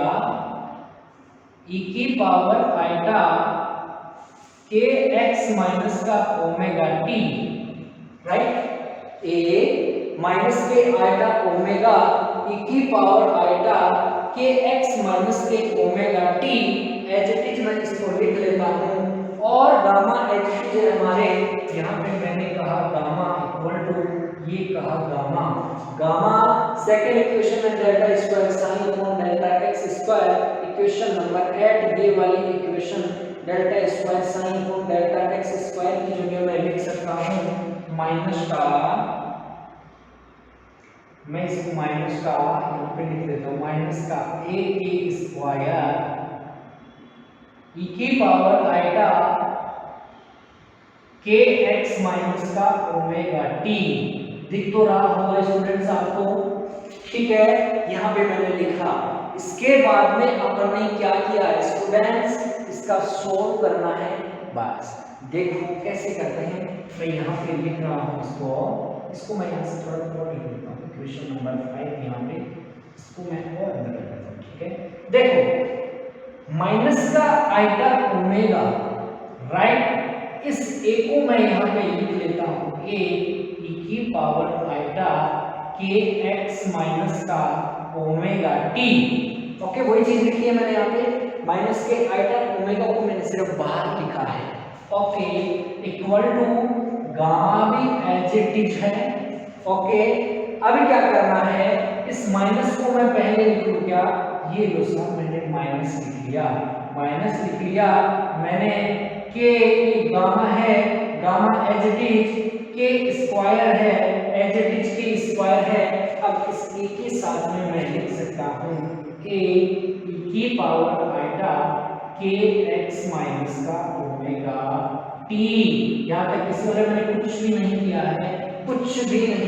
e की power iota k x minus का omega t, right. a minus के आइटा ओमेगा e की power iota k x minus के omega t, as it is मैं इसको लिख लेता हूं। और गामा एच इज हमारे, यहाँ पे मैंने कहा गामा इक्वल टू, ये कहा गामा सेकंड इक्वेशन में delta square sine upon delta x square, equation number 8 ये वाली equation delta square sine upon delta x square की जगह मैं लिख सकता हूं माइनस का, मैं इसको माइनस का यहाँ पे लिख देता हूं, माइनस का a के स्क्वायर e की power iota k x minus का ओमेगा t, दिख तो रहा होगा स्टूडेंट्स आपको, ठीक है। यहाँ पे मैंने लिखा, इसके बाद में अपन ने क्या किया स्टूडेंट्स, इसका सोल्व करना है, बस देखो कैसे करते हैं। मैं यहाँ पे लिख रहा हूँ इसको मैं यहाँ से थोड़ा लिख देता हूँ, इक्वेशन नंबर 5 यहाँ पे, इसको मैं और अंदर कर देता हूँ, ठीक है। देखो माइनस का आइटा ओमेगा, राइट, इस a को मैं यहाँ पे लिख लेता हूँ a e की power iota k x minus का ओमेगा t, ओके। वही चीज लिखी है मैंने यहाँ पे, माइनस के आइटा ओमेगा को मैंने सिर्फ बाहर लिखा है, ओके, इक्वल टू गामा भी एज इट इज है, ओके। अभी क्या करना है, इस माइनस को मैं पहले लिख लूं, क्या ये लो सर, मैंने माइनस लिख लिया मैंने, के गामा है, गामा एज इट इज के स्क्वायर है, एज इट इज के स्क्वायर है। अब इस e के साथ में मैं लिख सकता हूँ a e की power iota k x minus का ओमेगा t। यहाँ तक इस वाले मैंने कुछ भी नहीं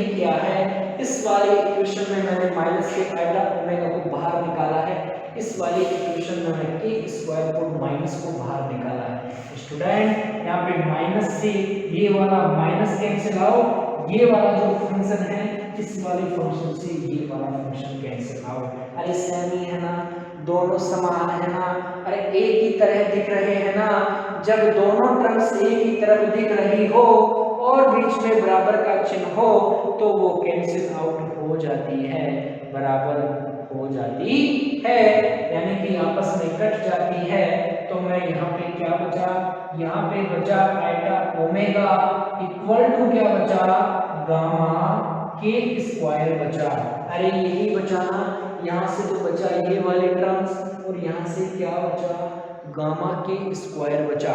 किया है, इस वाले इक्वेशन में मैंने माइनस के आइटा ओमेगा को बाहर निकाला है इस वाली इक्वेशन में रख के स्क्वायर को माइनस को बाहर निकाला है। स्टूडेंट यहाँ पे माइनस से ये वाला माइनस कैंसिल आउट, ये वाला जो फंक्शन है इस वाले फंक्शन से ये वाला फंक्शन कैंसिल आउट। अरे सेम ही है ना, दोनों समान है ना, अरे एक ही तरह दिख रहे हैं ना। जब दोनों टर्म्स एक ही तरफ दिख रही हो और बीच में बराबर का चिन्ह हो तो वो कैंसिल आउट हो जाती है, बराबर हो जाती है, यानी कि आपस में कट जाती है। तो मैं यहाँ पे क्या बचा, यहाँ पे बचा आइटा ओमेगा इक्वल टू क्या बचा, गामा के स्क्वायर बचा। अरे यही बचा ना, यहाँ से तो बचा ये वाले टर्म्स और यहाँ से क्या बचा, गामा के स्क्वायर बचा।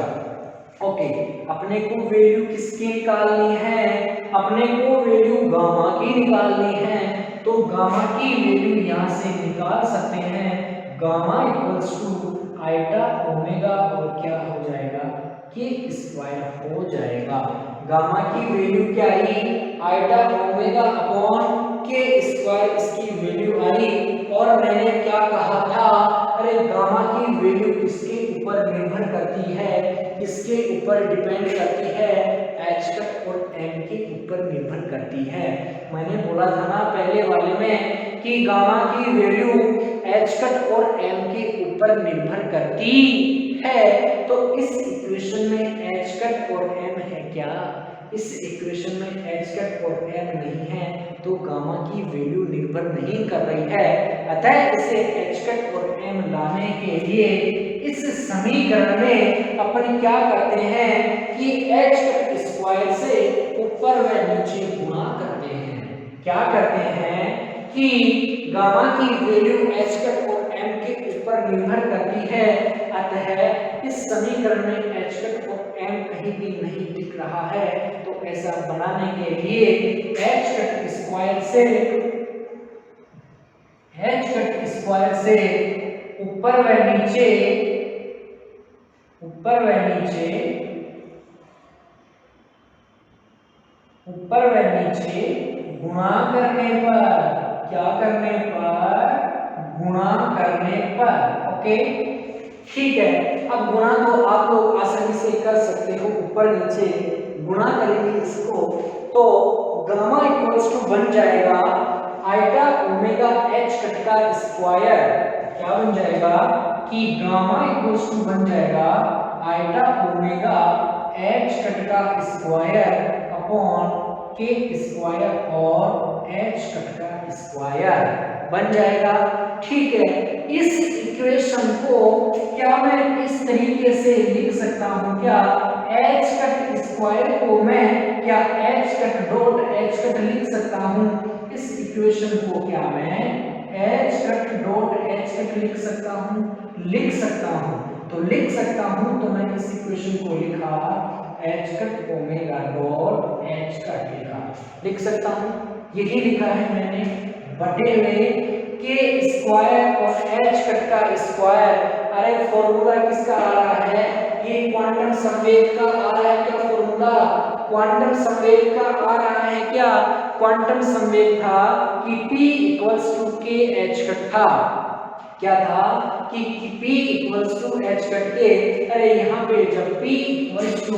ओके, अपने को वैल्यू किसकी निकालनी है, अपने को वैल्यू गामा की निकालनी है। तो गामा की वैल्यू यहाँ से निकाल सकते हैं, gamma equals to iota omega और क्या हो जाएगा, के स्क्वायर हो जाएगा। गामा की वैल्यू क्या आई, आइटा ओमेगा अपॉन के स्क्वायर इसकी वैल्यू आई। और मैंने क्या कहा था, अरे गामा की वैल्यू किसके ऊपर निर्भर करती है, किसके ऊपर डिपेंड करती है, एच कट और एम के ऊपर निर्भर करती है। मैंने बोला था ना पहले वाले में कि गामा की वैल्यू एच कट और एम के ऊपर निर्भर करती है। तो इस इक्वेशन में एच कट और एम है क्या, इस इक्वेशन में एच कट और एम नहीं है, तो गामा की वैल्यू निर्भर नहीं कर रही है। अतः इसे एच कट और एम लाने के लिए इस समीकरण में अपन क्या करते हैं कि एच कट स्क्वायर से ऊपर व नीचे गुणा करते हैं। क्या करते हैं कि गामा की वैल्यू एच कट और एम के ऊपर निर्भर करती है, अतः इस समीकरण में एच कट और एम कहीं भी नहीं दिख रहा है। तो ऐसा बनाने के लिए एच कट स्क्वायर से ऊपर व नीचे गुणा करने पर, क्या करने पर, गुणा करने पर। ओके ठीक है, अब गुणा तो आप लोग आसानी से कर सकते हो, ऊपर नीचे गुणा करेंगे इसको तो गामा इक्वल्स टू बन जाएगा आइटा ओमेगा एच कट का स्क्वायर। क्या बन जाएगा कि गामा इक्वल्स टू बन जाएगा आइटा ओमेगा एच कट का स्क्वायर अपॉन के स्क्वायर और एच कट का स्क्वायर बन जाएगा। ठीक है, इस इक्वेशन को क्या मैं इस तरीके से लिख सकता हूं क्या, एच कट स्क्वायर को मैं क्या H cut dot H cut लिख सकता हूं। इस इक्वेशन को क्या मैं H cut dot H cut लिख सकता हूं, लिख सकता हूं। तो लिख सकता हूं तो मैं इस इक्वेशन को लिखा H cut omega dot H cut लिख सकता हूं, यही लिखा है मैंने, बटे में के स्क्वायर और एच कट का स्क्वायर। अरे फॉर्मूला किसका आ रहा है, ये क्वांटम संवेग का आ रहा है क्या फॉर्मूला, क्वांटम संवेग का आ रहा है क्या। क्वांटम संवेग था कि P equals to k h cut था, क्या था कि P equals to h cut k. अरे यहाँ पे जब P equals to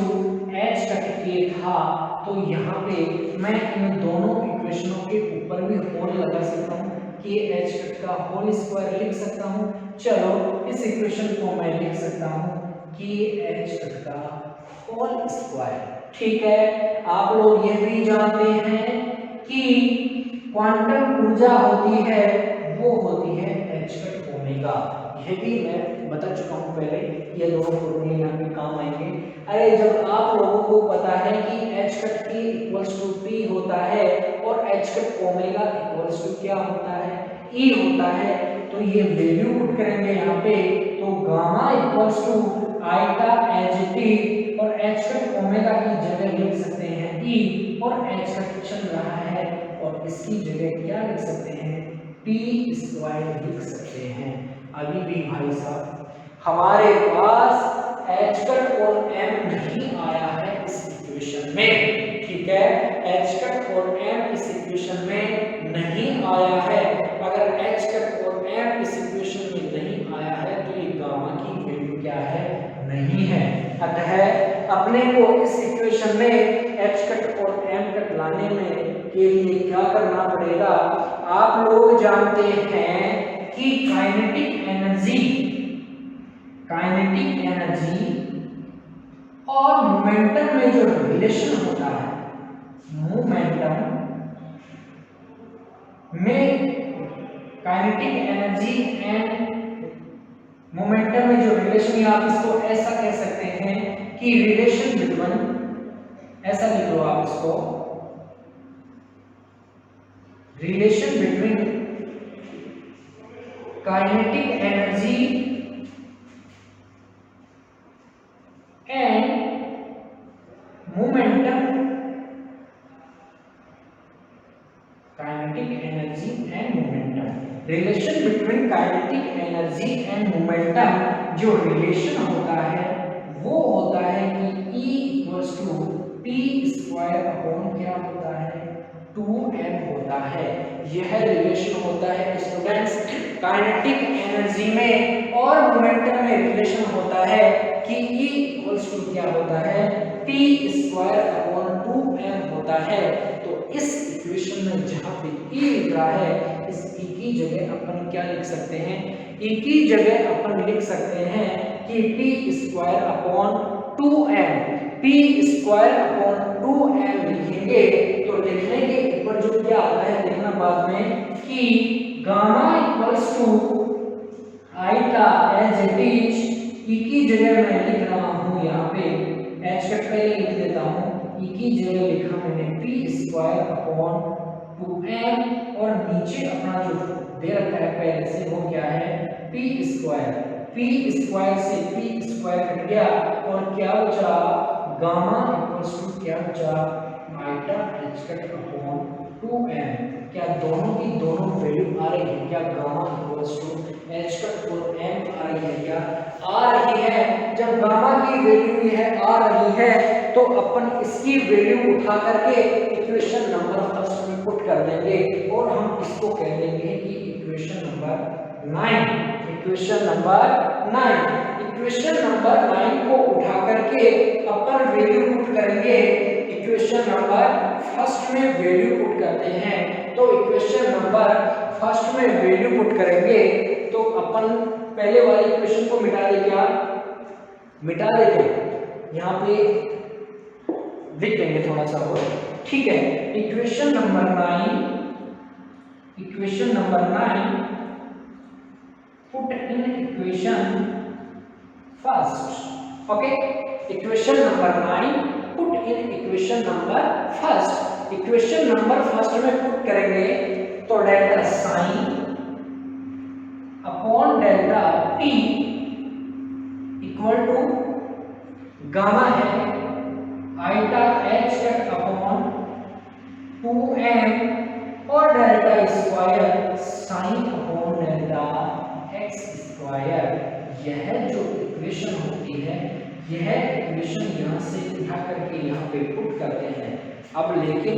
h cut k था तो यहाँ पे मैं इन दोनों इक्वेशनों के ऊपर भी होल लगा सकता हूँ कि एच कट का होल स्क्वायर लिख सकता हूँ। चलो इस इक्वेशन को मैं लिख सकता हूँ कि एच कट का होल स्क्वायर। ठीक है, आप लोग यह भी जानते हैं कि क्वांटम ऊर्जा होती है वो होती है एच कट ओमेगा, यह भी मैं बता चुका हूँ पहले, ये दोनों फॉर्मूले यहाँ पे काम आएंगे। अरे जब आप लोगों को पता है कि h cut P equals to P होता है और h cut omega equals to क्या होता है, E होता है, तो ये वैल्यू पुट करेंगे यहाँ पे, तो gamma equals to iota h t और एच कट ओमेगा की जगह लिख सकते हैं E और एच कट चल रहा है और इसकी जगह क्या लिख सकते हैं, P स्क्वायर लिख सकते हैं। अभी भी भाई साहब हमारे पास एच कट और m नहीं आया है इस इक्वेशन में। ठीक है, एच कट और m इस इक्वेशन में नहीं आया है। अगर एच कट और m इस इक्वेशन में नहीं अपने को इस इक्वेशन में एच कट और एम कट लाने में के लिए क्या करना पड़ेगा? आप लोग जानते हैं कि काइनेटिक एनर्जी और मोमेंटम में जो रिलेशन होता है, मोमेंटम में काइनेटिक एनर्जी एंड मोमेंटम में जो रिलेशन, या आप इसको ऐसा कह सकते हैं कि रिलेशन बिटवीन, ऐसा लिख लो आप इसको, relation between kinetic energy and momentum, kinetic energy and momentum, relation between kinetic energy and momentum जो रिलेशन होता है वो होता है कि E equals to t square upon क्या होता है? 2m होता है। यह रिलेशन होता है स्टूडेंट्स, काइनेटिक एनर्जी में और मोमेंटम में रिलेशन होता है कि E इक्वल्स टू क्या होता है? टी स्क्वायर अपॉन 2m होता है। तो इस इक्वेशन में जहां पे E लिख रहा है, इस E की जगह अपन क्या लिख सकते हैं? E की जगह अपन लिख सकते हैं कि T square upon 2m, T square upon 2m लिखेंगे तो लिखने के ऊपर जो क्या आता है देखना बाद में कि gamma equals to iota as it is. E की जगह मैं लिख रहा हूं यहाँ पे h कट पहले लिख देता हूं, E की जगह लिखा मैंने टी स्क्वायर अपॉन 2m और नीचे अपना जो दे रखा है पहले से वो क्या है? p स्क्वायर, p स्क्वायर से p स्क्वायर कट गया और क्या बचा? गामा इक्वल्स टू क्या बचा? Iota h cut upon 2m। क्या दोनों की दोनों वैल्यू आ रही है? क्या gamma equals to h cut और m आ रही है? क्या आ रही है? जब गामा की वैल्यू यह आ रही है तो अपन इसकी वैल्यू उठा करके इक्वेशन नंबर फर्स्ट में पुट कर देंगे और हम इसको कह देंगे कि equation number 9। Equation number 9, equation number 9 को उठा करके अपन वैल्यू पुट करेंगे। इक्वेशन नंबर फर्स्ट में वैल्यू पुट करते हैं तो इक्वेशन नंबर फर्स्ट में वैल्यू पुट करेंगे तो अपन पहले वाली इक्वेशन को मिटा दे, क्या मिटा देते हैं, यहाँ पे लिख देंगे थोड़ा सा और, ठीक है। Equation number 9, equation number 9 put in equation first. Okay, equation number 9 put in equation number first. Equation number first में पुट करेंगे तो delta sine upon delta t equal to gamma है eta h cut upon 2m और delta square sine upon delta x square. यह जो equation होती है, यह इक्वेशन यहाँ से उठा करके यहाँ पे पुट करते हैं। अब लेकिन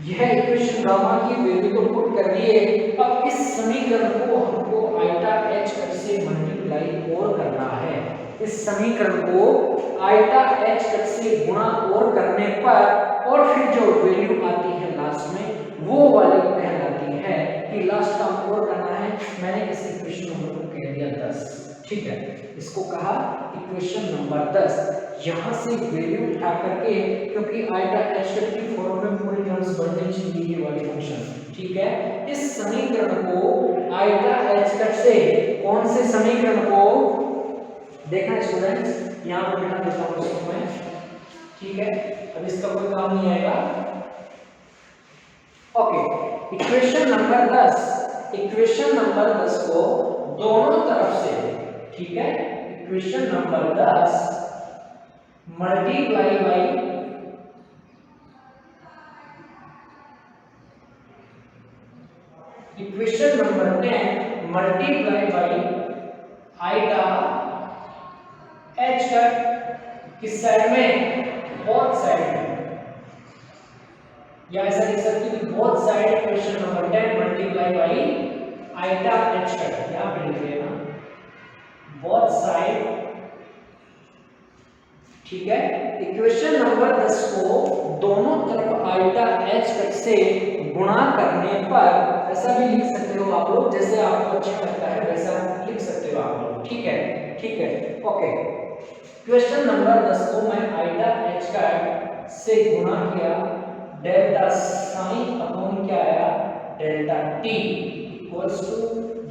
यह इक्वेशन गामा की वैल्यू को पुट कर दिए, अब इस समीकरण को हमको आइटा h कट से मल्टीप्लाई और करना है। इस समीकरण को आइटा h कट से गुणा और करने पर और फिर जो वैल्यू आती है लास्ट में वो वाली कहलाती है कि लास्ट का और करना है। मैंने इस इक्वेशन नंबर को कह दिया 10, ठीक है, इसको कहा इक्वेशन नंबर 10। यहाँ से वैल्यू उठा करके, क्योंकि आइटा h कट की फॉर्म में पूरी टर्म्स बननी चाहिए ये वाली फंक्शन, ठीक है। इस समीकरण को आइटा h कट से, कौन से समीकरण को देखना स्टूडेंट्स, यहाँ पर बिठा देता हूँ इसको मैं, ठीक है, अब इसका कोई काम नहीं आएगा। Okay, equation number 10, equation number 10 को दोनों तरफ से, ठीक है, equation number 10 multiply by equation number 10 multiply by iota h cut किस साइड में? बोथ साइड में, या ऐसा लिख सकते हैं कि both side equation number 10 multiply by iota h cut, यहाँ पे लिख लेना बोथ साइड, ठीक है। इक्वेशन नंबर 10 को दोनों तरफ आइटा एच कट से गुणा करने पर ऐसा भी लिख सकते हो आप लोग, जैसे आपको अच्छा लगता है वैसा लिख सकते हो आप लोग। ठीक है, ठीक है, ओके। क्वेश्चन नंबर 10 को मैं आइटा एच कट से गुणा किया, डेल्टा साइन अपॉन क्या आया, डेल्टा टी इक्वल्स टू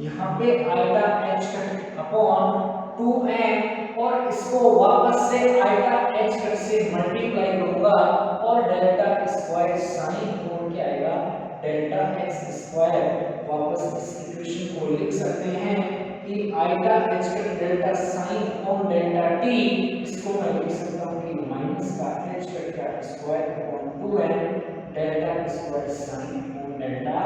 यहाँ पे iota h cut upon 2m और इसको वापस से आइटा एच कट से मल्टीप्लाई करूंगा और डेल्टा स्क्वायर साइन अपॉन क्या आएगा, डेल्टा एक्स स्क्वायर। वापस इस इक्वेशन को लिख सकते हैं कि iota h cut delta sine upon delta t, इसको मैं लिख सकता हूं कि माइनस का एच कट का square upon 2m delta square sine upon delta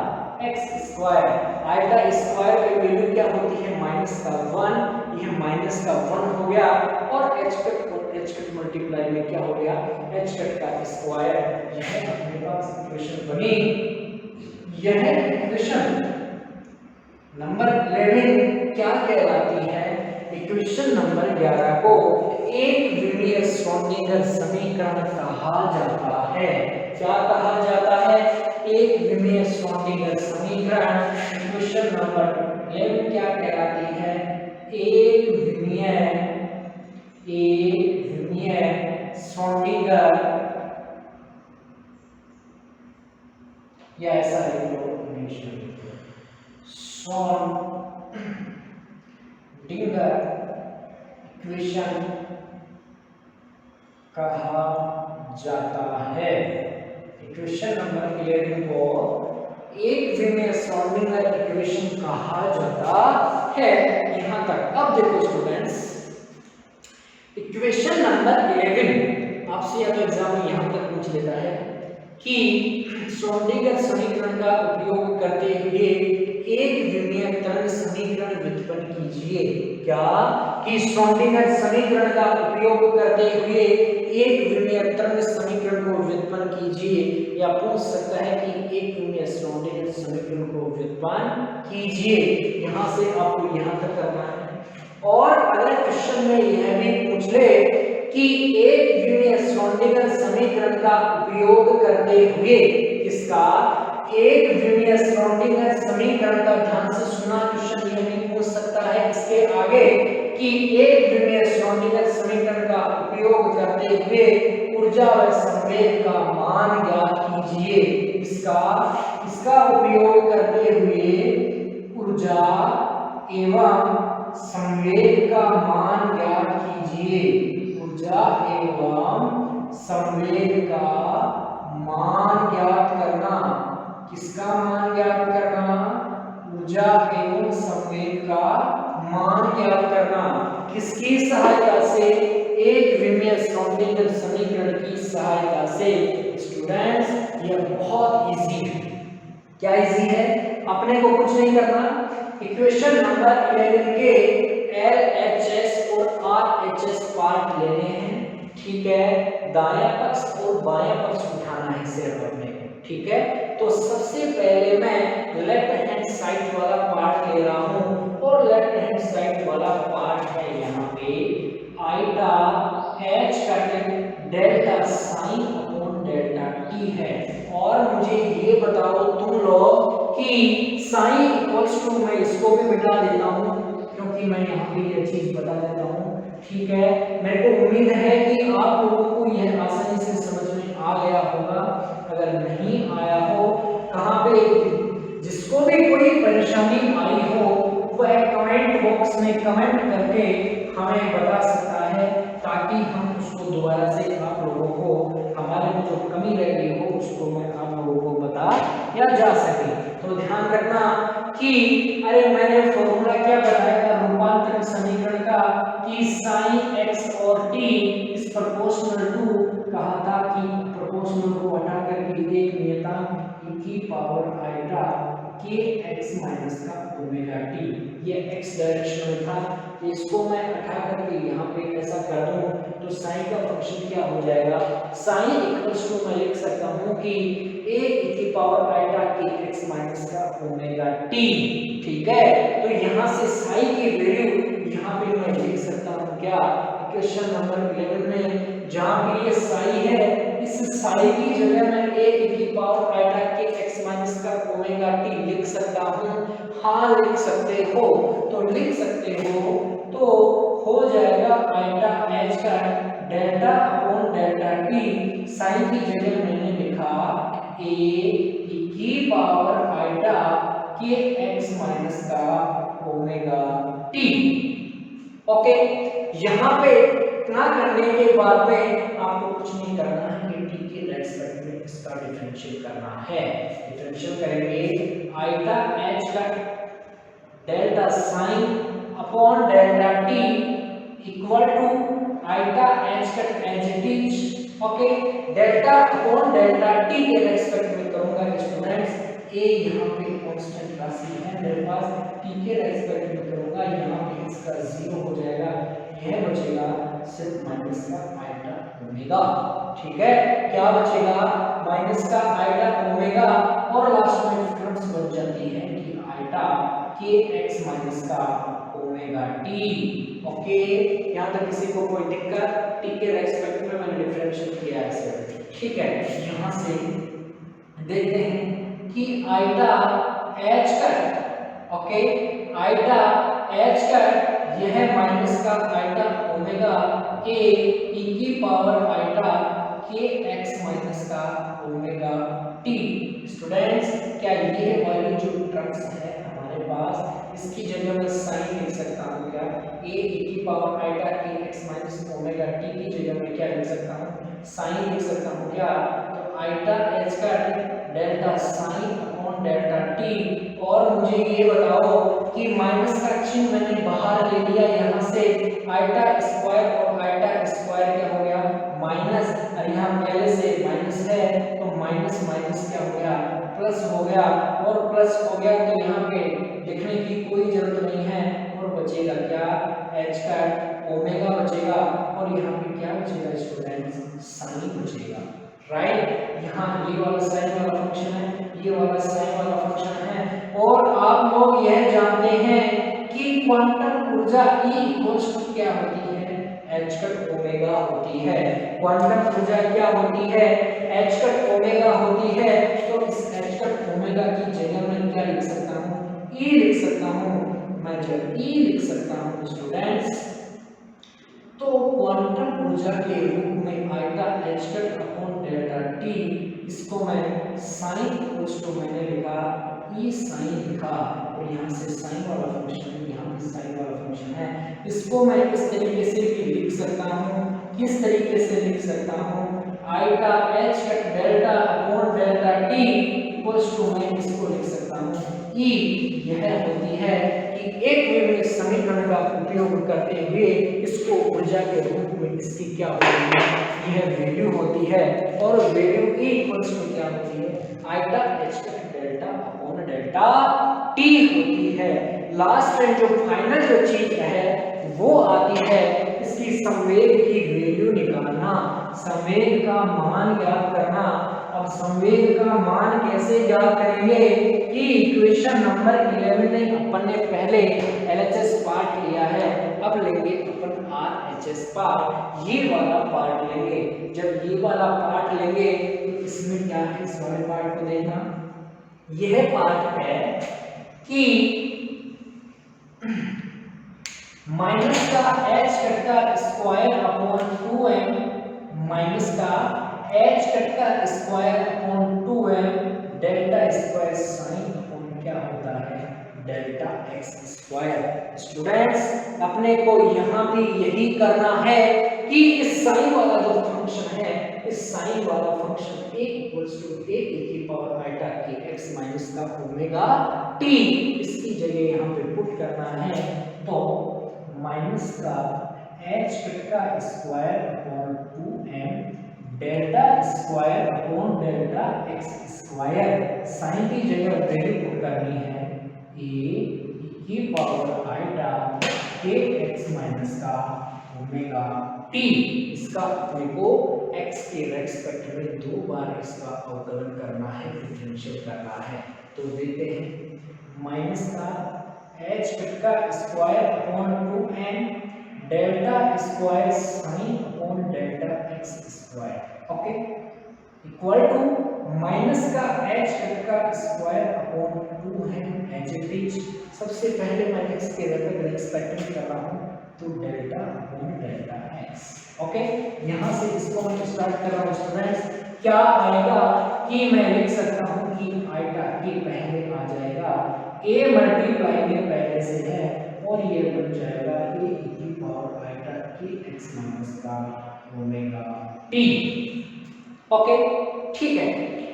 x square. Iota square की वैल्यू क्या होती है, माइनस का 1, यह माइनस का 1 हो गया और एच कट मल्टीप्लाई में क्या हो गया, एच कट का स्क्वायर। यह अपने पास इक्वेशन बनी। यह इक्वेशन नंबर 11 क्या कहलाती है, इक्वेशन नंबर 11 को एक विमीय श्रोडिंगर समीकरण कहा जाता है। क्या कहा जाता है, एक विमीय श्रोडिंगर समीकरण। इक्वेशन नंबर 11 क्या कहलाती है, एक विमीय श्रोडिंगर, या ऐसा लिख लो श्रोडिंगर इक्वेशन कहा जाता है। इक्वेशन नंबर 11 को एक विमीय श्रोडिंगर इक्वेशन कहा जाता है। यहां तक। अब देखो स्टूडेंट्स, इक्वेशन नंबर 11 आपसे या तो एग्जाम में यहां तक पूछ लेता है कि श्रोडिंगर समीकरण का उपयोग करते हुए एक विमीय तरंग समीकरण व्युत्पन्न कीजिए। क्या कि श्रोडिंगर समीकरण का उपयोग करते हुए एक विमीय तरंग समीकरण को व्युत्पन्न कीजिए, या पूछ सकता है कि एक विमीय श्रोडिंगर समीकरण को व्युत्पन्न कीजिए। यहां से आपको यहां तक करना है। और अगले क्वेश्चन में यह भी पूछ ले कि एक विमीय श्रोडिंगर समीकरण का उपयोग करते हुए, किसका, एक विमीय श्रोडिंगर समीकरण का, ध्यान से सुना क्वेश्चन, यह भी पूछ सकता है इसके आगे कि एक विमीय श्रोडिंगर समीकरण का उपयोग करते हुए ऊर्जा व संवेग का मान ज्ञात कीजिए। इसका उपयोग करते हुए ऊर्जा एवं संवेग का मान ज्ञात कीजिए। ऊर्जा एवं संवेग का मान ज्ञात करना। किसका मान ज्ञात करना, ऊर्जा एवं संवेग का मान ज्ञात करना। किसकी सहायता से, एक विमीय श्रोडिंगर समीकरण की सहायता से। स्टूडेंट्स यह बहुत इजी है। क्या इजी है, अपने को कुछ नहीं करना। इक्वेशन नंबर 11 के LHS और RHS पार्ट लेने हैं। ठीक है, दायां पक्ष और बायां पक्ष उठाना है सिर्फ अपने को। ठीक है, तो सबसे पहले मैं लेफ्ट हैंड साइड वाला पार्ट ले रहा हूं और लेफ्ट हैंड साइड वाला पार्ट है यहाँ पे iota H cut delta sine upon delta t है। और मुझे ये बताओ तुम लोग कि साइन इक्वल्स टू, मैं इसको भी मिटा देता हूँ क्योंकि मैं यहाँ पे ये चीज बता देता हूँ। ठीक है, मेरे को उम्मीद है कि आप लोगों को यह आसानी से समझ में आ गया होगा। अगर नहीं आया हो, कहाँ पे जिसको भी कोई परेशानी आई हो वह कमेंट बॉक्स में कमेंट करके हमें बता सकता है, ताकि हम उसको दोबारा से आप लोगों को, हमारे में जो कमी रह गई हो उसको मैं आप लोगों को बता या जा सके। तो ध्यान रखना कि अरे मैंने फॉर्मूला क्या बताया था रूपांतरण समीकरण का, कि साइन एक्स और टी इज प्रोपोर्शनल टू, कहा था कि प्रोपोर्शनल को हटा करके एक नियतांक e की पावर आइटा के एक्स माइनस का ओमेगा टी, ये एक्स डायरेक्शनल था। तो इसको मैं हटा करके यहाँ पे ऐसा कर दूं तो साइन का फंक्शन क्या हो जाएगा, साइन इक्वल्स टू मैं लिख सकता हूँ कि a e की पावर आइटा के एक्स माइनस का ओमेगा टी। ठीक है, तो यहाँ से साइन की वैल्यू यहाँ पे मैं लिख सकता हूँ क्या, इक्वेशन नंबर 11 में जहां पे ये साई है, इस साई की जगह मैं a की power iota k x minus का ओमेगा t लिख सकता हूं। हाँ लिख सकते हो, तो लिख सकते हो, तो हो जाएगा आइटा h का delta upon delta t। Sine की जगह मैंने लिखा a की power iota k x minus का ओमेगा t। ओके, यहाँ पे इतना करने के बाद में आपको कुछ नहीं करना है कि t के रेस्पेक्ट में इसका डिफरेंशियल करना है। डिफरेंशियल करेंगे आइटा h का delta sine upon delta t equal to iota h का as it is. Okay, delta upon delta t के रेस्पेक्ट में करूंगा स्टूडेंट्स। a यहाँ पे कांस्टेंट राशि है मेरे पास, t के रेस्पेक्ट में करूंगा, यहाँ पे इसका 0 हो जाएगा, यह बचेगा सिर्फ माइनस का आइटा ओमेगा। ठीक है, क्या बचेगा? माइनस का आइटा ओमेगा, और लास्ट में डिफरेंस बन जाती है कि आइटा के x माइनस का ओमेगा t। ओके, यहाँ तक किसी को कोई दिक्कत? t के रेस्पेक्ट में मैंने डिफरेंशिएट किया है सर। ठीक है, यहाँ से देखते हैं कि आइटा h का, ओके, आइटा h का यह माइनस का आइटा ओमेगा a e की power iota k x minus का ओमेगा t। स्टूडेंट्स, क्या ये वाली जो टर्म्स है हमारे पास, इसकी जगह मैं साइन लिख सकता हूँ क्या? a e की power iota k x minus omega t की जगह मैं क्या लिख सकता हूँ? साइन लिख सकता हूँ क्या? तो आइटा h का delta sine upon delta t, और मुझे ये बताओ कि माइनस का चिन्ह मैंने बाहर ले लिया यहाँ से, आइटा स्क्वायर और आइटा स्क्वायर क्या हो गया? माइनस, और यहाँ पहले से माइनस है तो माइनस माइनस क्या हो गया? प्लस हो गया, और प्लस हो गया तो यहाँ पे लिखने की कोई जरूरत नहीं है, और बचेगा क्या? h का ओमेगा बचेगा, और यहाँ पे क्या बचेगा स्टूडेंट्स? साइन बचेगा। राइट, यहाँ ये वाला साइन वाला फंक्शन है, ये वाला साइन वाला फंक्शन है, और आप लोग यह जानते हैं कि क्वांटम ऊर्जा E इक्वल्स टू क्या होती है? h कट ओमेगा होती है। क्वांटम ऊर्जा क्या होती है? h कट ओमेगा होती है। तो इस h कट ओमेगा की जगह मैं क्या लिख सकता हूँ? E लिख सकता हूँ। मैं जब E लिख सकता हूँ स्टूडेंट्स, तो क्वांटम ऊर्जा के रूप में iota h cut upon delta t, इसको मैं साइन इक्वल्स टू मैंने लिखा e साइन लिखा, और यहाँ से साइन वाला फंक्शन, यहाँ पे साइन वाला फंक्शन है, इसको मैं इस तरीके से भी लिख सकता हूँ। किस तरीके से लिख सकता हूँ? Iota h cut delta upon delta t equals to मैं इसको लिख सकता हूँ e। यह होती है कि एक विभिन्न समीकरण का उपयोग करते हुए इसको ऊर्जा के रूप में इसकी क्या होती है? यह वैल्यू होती है, और वैल्यू E इक्वल्स टू क्या होती है? आइटा h का डेल्टा अपॉन डेल्टा t होती है। लास्ट में जो फाइनल जो चीज है वो आती है इसकी संवेग की वैल्यू निकालना, संवेग का मान ज्ञात करना। अब संवेग का मान कैसे ज्ञात करेंगे? कि इक्वेशन नंबर 11 में अपन ने पहले LHS पार्ट लिया है, अब लेंगे अपन RHS पार्ट। ये वाला पार्ट लेंगे, जब ये वाला पार्ट लेंगे तो इसमें क्या है? इस वाले पार्ट को देखना, यह पार्ट है कि माइनस का h कट का स्क्वायर अपॉन 2m माइनस का h कट का square upon 2m delta square sine upon क्या होता है? Delta x square. स्टूडेंट्स, अपने को यहाँ भी यही करना है कि इस साइन वाला जो फंक्शन है, इस साइन वाला function a equals to a की power iota k x minus का ओमेगा t, इसकी जगह यहाँ पे पुट करना है, तो माइनस का h कट का square upon 2m delta square upon delta x square, sine की जगह वैल्यू पुट करनी है a की power iota k x minus का ओमेगा t। इसका अपने को x के रेस्पेक्ट में दो बार इसका अवकलन करना है, डिफरेंशिएट करना है। तो देते हैं माइनस का h कट का square upon 2m delta square sine upon delta x square, okay, equal to minus का एच कट का स्क्वायर अपॉन 2 है एज इट इज। सबसे पहले मैं एक्स के रिस्पेक्ट कर रहा हूँ, तो delta upon delta x, okay. यहाँ से इसको मैं स्टार्ट कर रहा हूँ स्टूडेंट्स, क्या आएगा कि मैं लिख सकता हूँ कि आइटा के पहले आ जाएगा a मल्टीप्लाई में पहले से है और ये बन जाएगा a की power iota k x minus का ओमेगा t, ओके, ठीक है।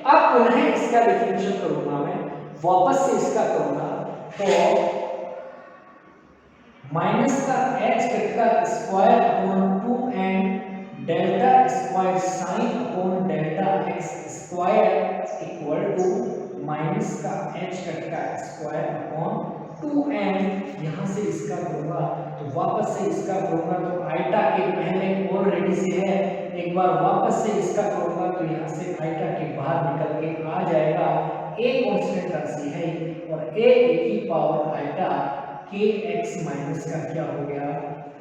अब पुनः इसका डिफरेंशियल करूंगा मैं, वापस से इसका करूंगा, तो माइनस का h का square upon 2 and delta square sine upon delta x square equal to minus का h का स्क्वायर अपॉन 2 एंड यहाँ से इसका करूंगा, तो वापस से इसका करूंगा, तो आइटा के पहले ऑलरेडी से है, एक बार वापस से इसका करूंगा तो यहाँ से आइटा के बाहर निकल के आ जाएगा a कांस्टेंट राशि है और a की पावर आइटा के एक्स माइनस का क्या हो गया,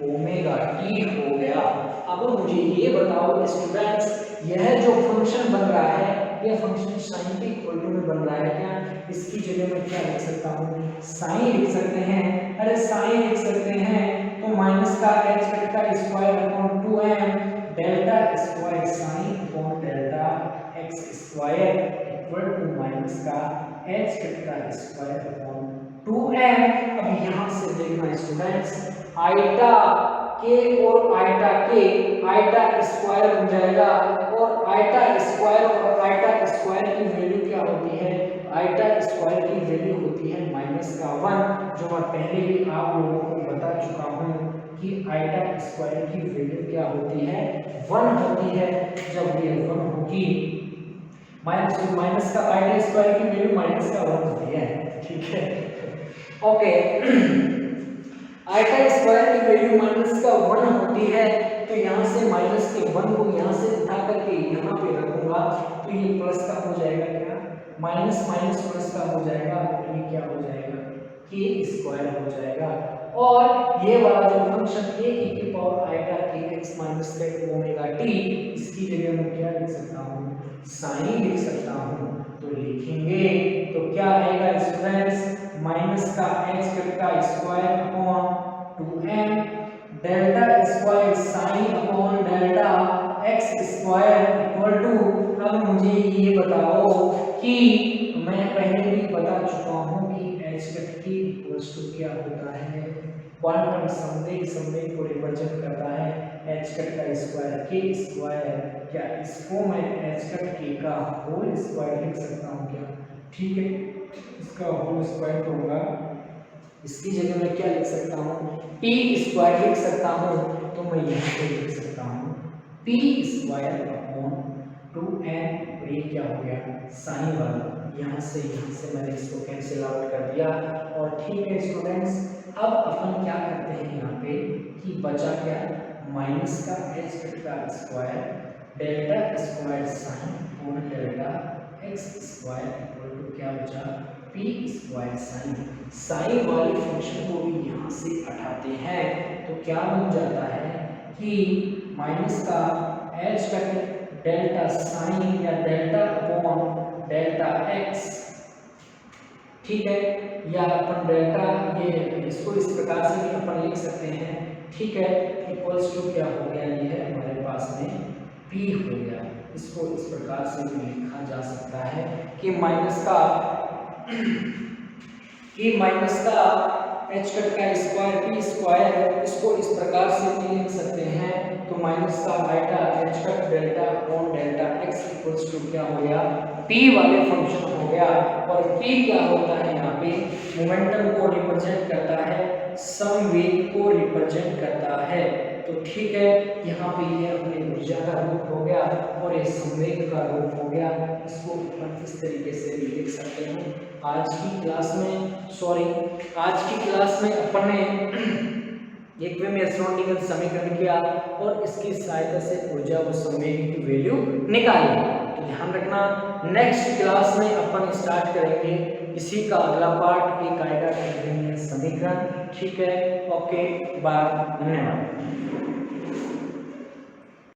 ओमेगा टी हो गया। अब मुझे ये बताओ स्टूडेंट्स, यह जो फंक्शन बन रहा है, यह फंक्शन साइन के इक्वल टू में बन रहा है क्या? इसकी जगह में क्या लिख सकता हूँ, साइन लिख सकते हैं। अरे साइन लिख सकते हैं तो माइनस का एच का square upon 2m delta square sine upon delta x square equal to minus का एच का स्क्वायर अपॉन 2m। अब यहाँ से देखना स्टूडेंट्स, आइटा के और आइटा के, आइटा स्क्वायर हो जाएगा और आइटा स्क्वायर और आइटा स्क्वायर की वैल्यू क्या होती है, आइटा स्क्वायर की वैल्यू होती है माइनस का 1, जो मैं पहले भी आप लोगों को बता चुका हूँ कि आइटा स्क्वायर की वैल्यू क्या होती है, 1 होती है। जब ये 1 होगी, माइनस का आइटा स्क्वायर की वैल्यू माइनस का 1 होती है, ठीक है, ओके। आइटा स्क्वायर की वैल्यू माइनस का 1 होती है, तो यहाँ से माइनस के 1 को यहाँ से उठा करके यहाँ पे रखूंगा, तो ये प्लस का हो जाएगा क्या, माइनस माइनस प्लस का हो जाएगा, तो ये क्या हो जाएगा, के स्क्वायर हो जाएगा। और ये वाला जो फंक्शन a की power iota k x minus omega t, इसकी जगह मैं क्या लिख सकता हूँ, साइन लिख सकता हूँ। तो लिखेंगे तो क्या आएगा स्टूडेंट्स, माइनस का h का square upon 2m delta square sine upon delta x square equal to. अब मुझे ये बताओ कि मैं पहले भी बता चुका हूँ कि h की इक्वल्स टू क्या होता है, क्वांटम संवेग को रिप्रेजेंट करता है h का स्क्वायर के स्क्वायर। क्या इसको मैं h के का होल स्क्वायर लिख सकता हूँ क्या, ठीक है, इसका होल स्क्वायर होगा, इसकी जगह मैं क्या लिख सकता हूँ, p स्क्वायर लिख सकता हूँ। तो मैं यहाँ पे लिख सकता हूँ p स्क्वायर अपॉन 2n, और ये क्या हो गया, साइन वाला, यहाँ से मैंने इसको कैंसिल आउट कर दिया। और ठीक है स्टूडेंट्स, अब अपन क्या करते हैं यहाँ पे कि बचा क्या, माइनस का h का स्क्वायर डेल्टा स्क्वायर साइन और delta x square equal to क्या बचा, p स्क्वायर साइन वाली फंक्शन को भी यहाँ से हटाते हैं, तो क्या बन जाता है कि माइनस का h का डेल्टा साइन या डेल्टा अपॉन डेल्टा एक्स, ठीक है, या अपन डेल्टा, ये इसको इस प्रकार से भी अपन लिख सकते हैं, ठीक है, इक्वल्स टू क्या हो गया, ये है हमारे पास में p हो गया। इसको इस प्रकार से भी लिखा जा सकता है कि माइनस का h का स्क्वायर p स्क्वायर, इसको इस प्रकार से भी लिख सकते हैं, तो माइनस का आइटा h का delta upon delta x equals to क्या हो गया, p वाले फंक्शन हो गया। और p क्या होता है, यहाँ पे मोमेंटम को रिप्रेजेंट करता है, संवेग को रिप्रेजेंट करता है। तो ठीक है, यहाँ पे ये अपने ऊर्जा का रूप हो गया और ये संवेग का रूप हो गया, इसको अपन इस तरीके से भी लिख सकते हैं। आज की क्लास में अपन ने एक वे में श्रोडिंगर समीकरण किया और इसकी सहायता से ऊर्जा व संवेग की वैल्यू निकाली। तो ध्यान रखना, नेक्स्ट क्लास में अपन स्टार्ट करेंगे इसी का अगला पार्ट, एक आएगा समीकरण ठीक है, ओके बाय, धन्यवाद।